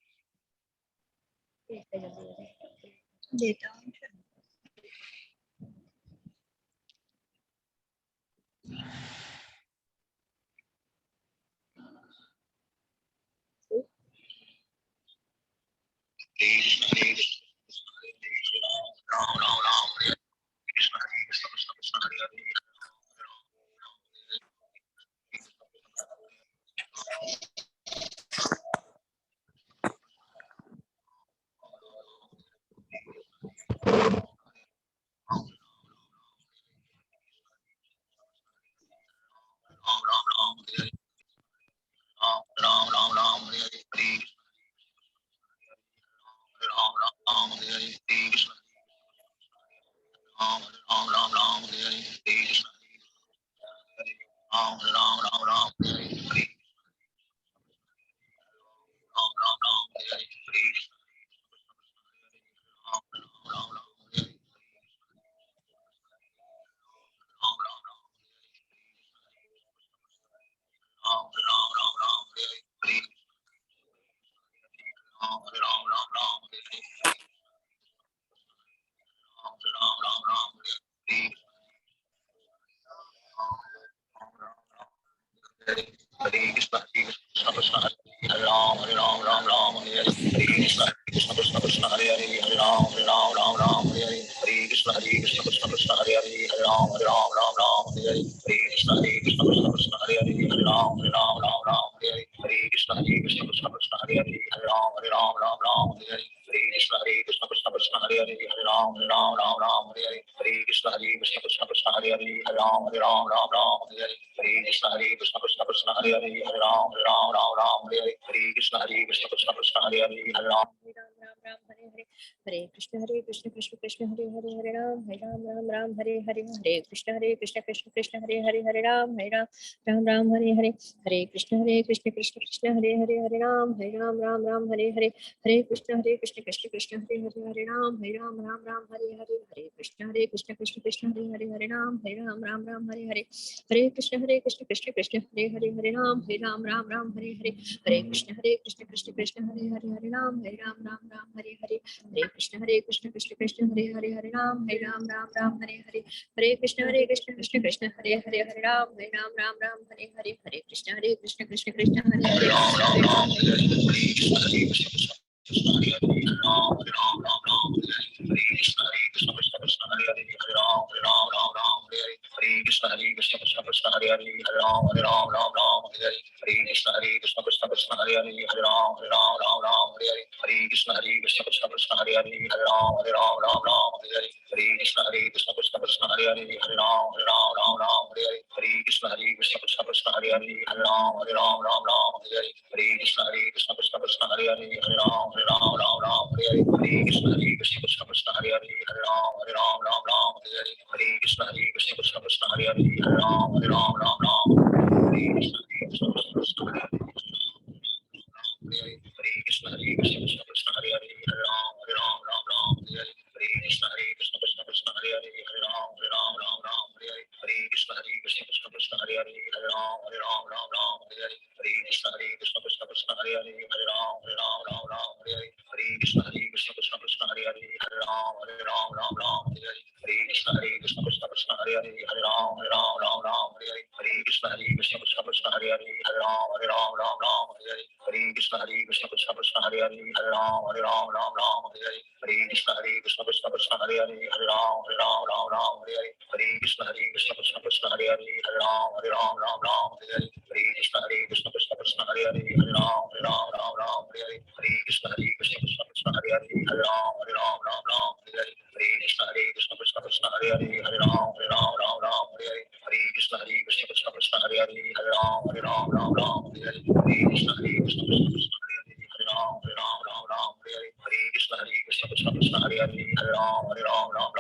Hare Krishna Krishna Krishna Hare Hare Hare Ram Ram Ram Hare Hare Hare Krishna Krishna Krishna Hare Hare Hare Ram Ram Hare Hare Hare Krishna Krishna Krishna Hare Hare Hare Ram Ram Hare Hare Hare Krishna Krishna Krishna Hare Hare Hare Ram Ram Hare Hare Hare Krishna Krishna Krishna Hare Hare Hare Ram Ram Hare Hare Hare Krishna Krishna Krishna Hare Hare Ram Ram Hare Hare Hare Krishna Krishna Krishna Hare Hare Ram Ram Hare Hare Hare Krishna Krishna Krishna Hare Hare Ram Ram Hare Hare Hare Krishna Krishna Krishna Hare Hare Ram Ram Hare Hare Hare Krishna Krishna Krishna Hare Hare Hare Krishna Krishna Krishna Hare Hare Ram Ram Hare Hare Hare Krishna Krishna Krishna Hare Hare Ram Ram Hare Hare Hare Krishna Krishna Krishna Hare Hare Ram Hare Hare Hare Krishna Krishna Krishna Hare Hare Ram Hare Hare Hare Krishna Krishna Krishna Hare Hare Ram Hare Hare Hare Krishna Krishna Krishna Hare Hare Ram Hare Hare Hare Krishna Krishna Krishna Hare Hare Ram Hare Hare Hare Krishna Krishna Krishna Hare Hare Ram Hare Krishna Krishna Krishna Hare Hare Hare Krishna Krishna Krishna Hare Hare Ram Hare Hare Hare Krishna Krishna Krishna Hare Hare Ram Hare Hare Hare Krishna Krishna Krishna Hare Hare Ram Hare Hare Hare Krishna Krishna Krishna Hare Hare Ram Hare Hare Hare Krishna Krishna Krishna Hare Hare Ram Hare Hare Hare Krishna Krishna Krishna Hare Hare Ram Hare Hare Hare Krishna Krishna Krishna Hare Hare Ram Hare Hare Hare Krishna Krishna Krishna Hare Hare Ram Hare Hare Hare Krishna Krishna Krishna Hare Hare Ram Hare Hare Hare Krishna Krishna Krishna Hare Hare Ram Hare Hare Hare Krishna Krishna Krishna Hare Hare Ram Hare Hare Hare Krishna Krishna Krishna Hare Hare Ram Hare Hare Hare Krishna Krishna Krishna Hare Hare Ram Hare Hare Hare Krishna Krishna Krishna Hare Hare Ram Hare Hare Hare Krishna Krishna Krishna Hare Hare Ram Hare Hare Hare Krishna Krishna Krishna Hare Hare Ram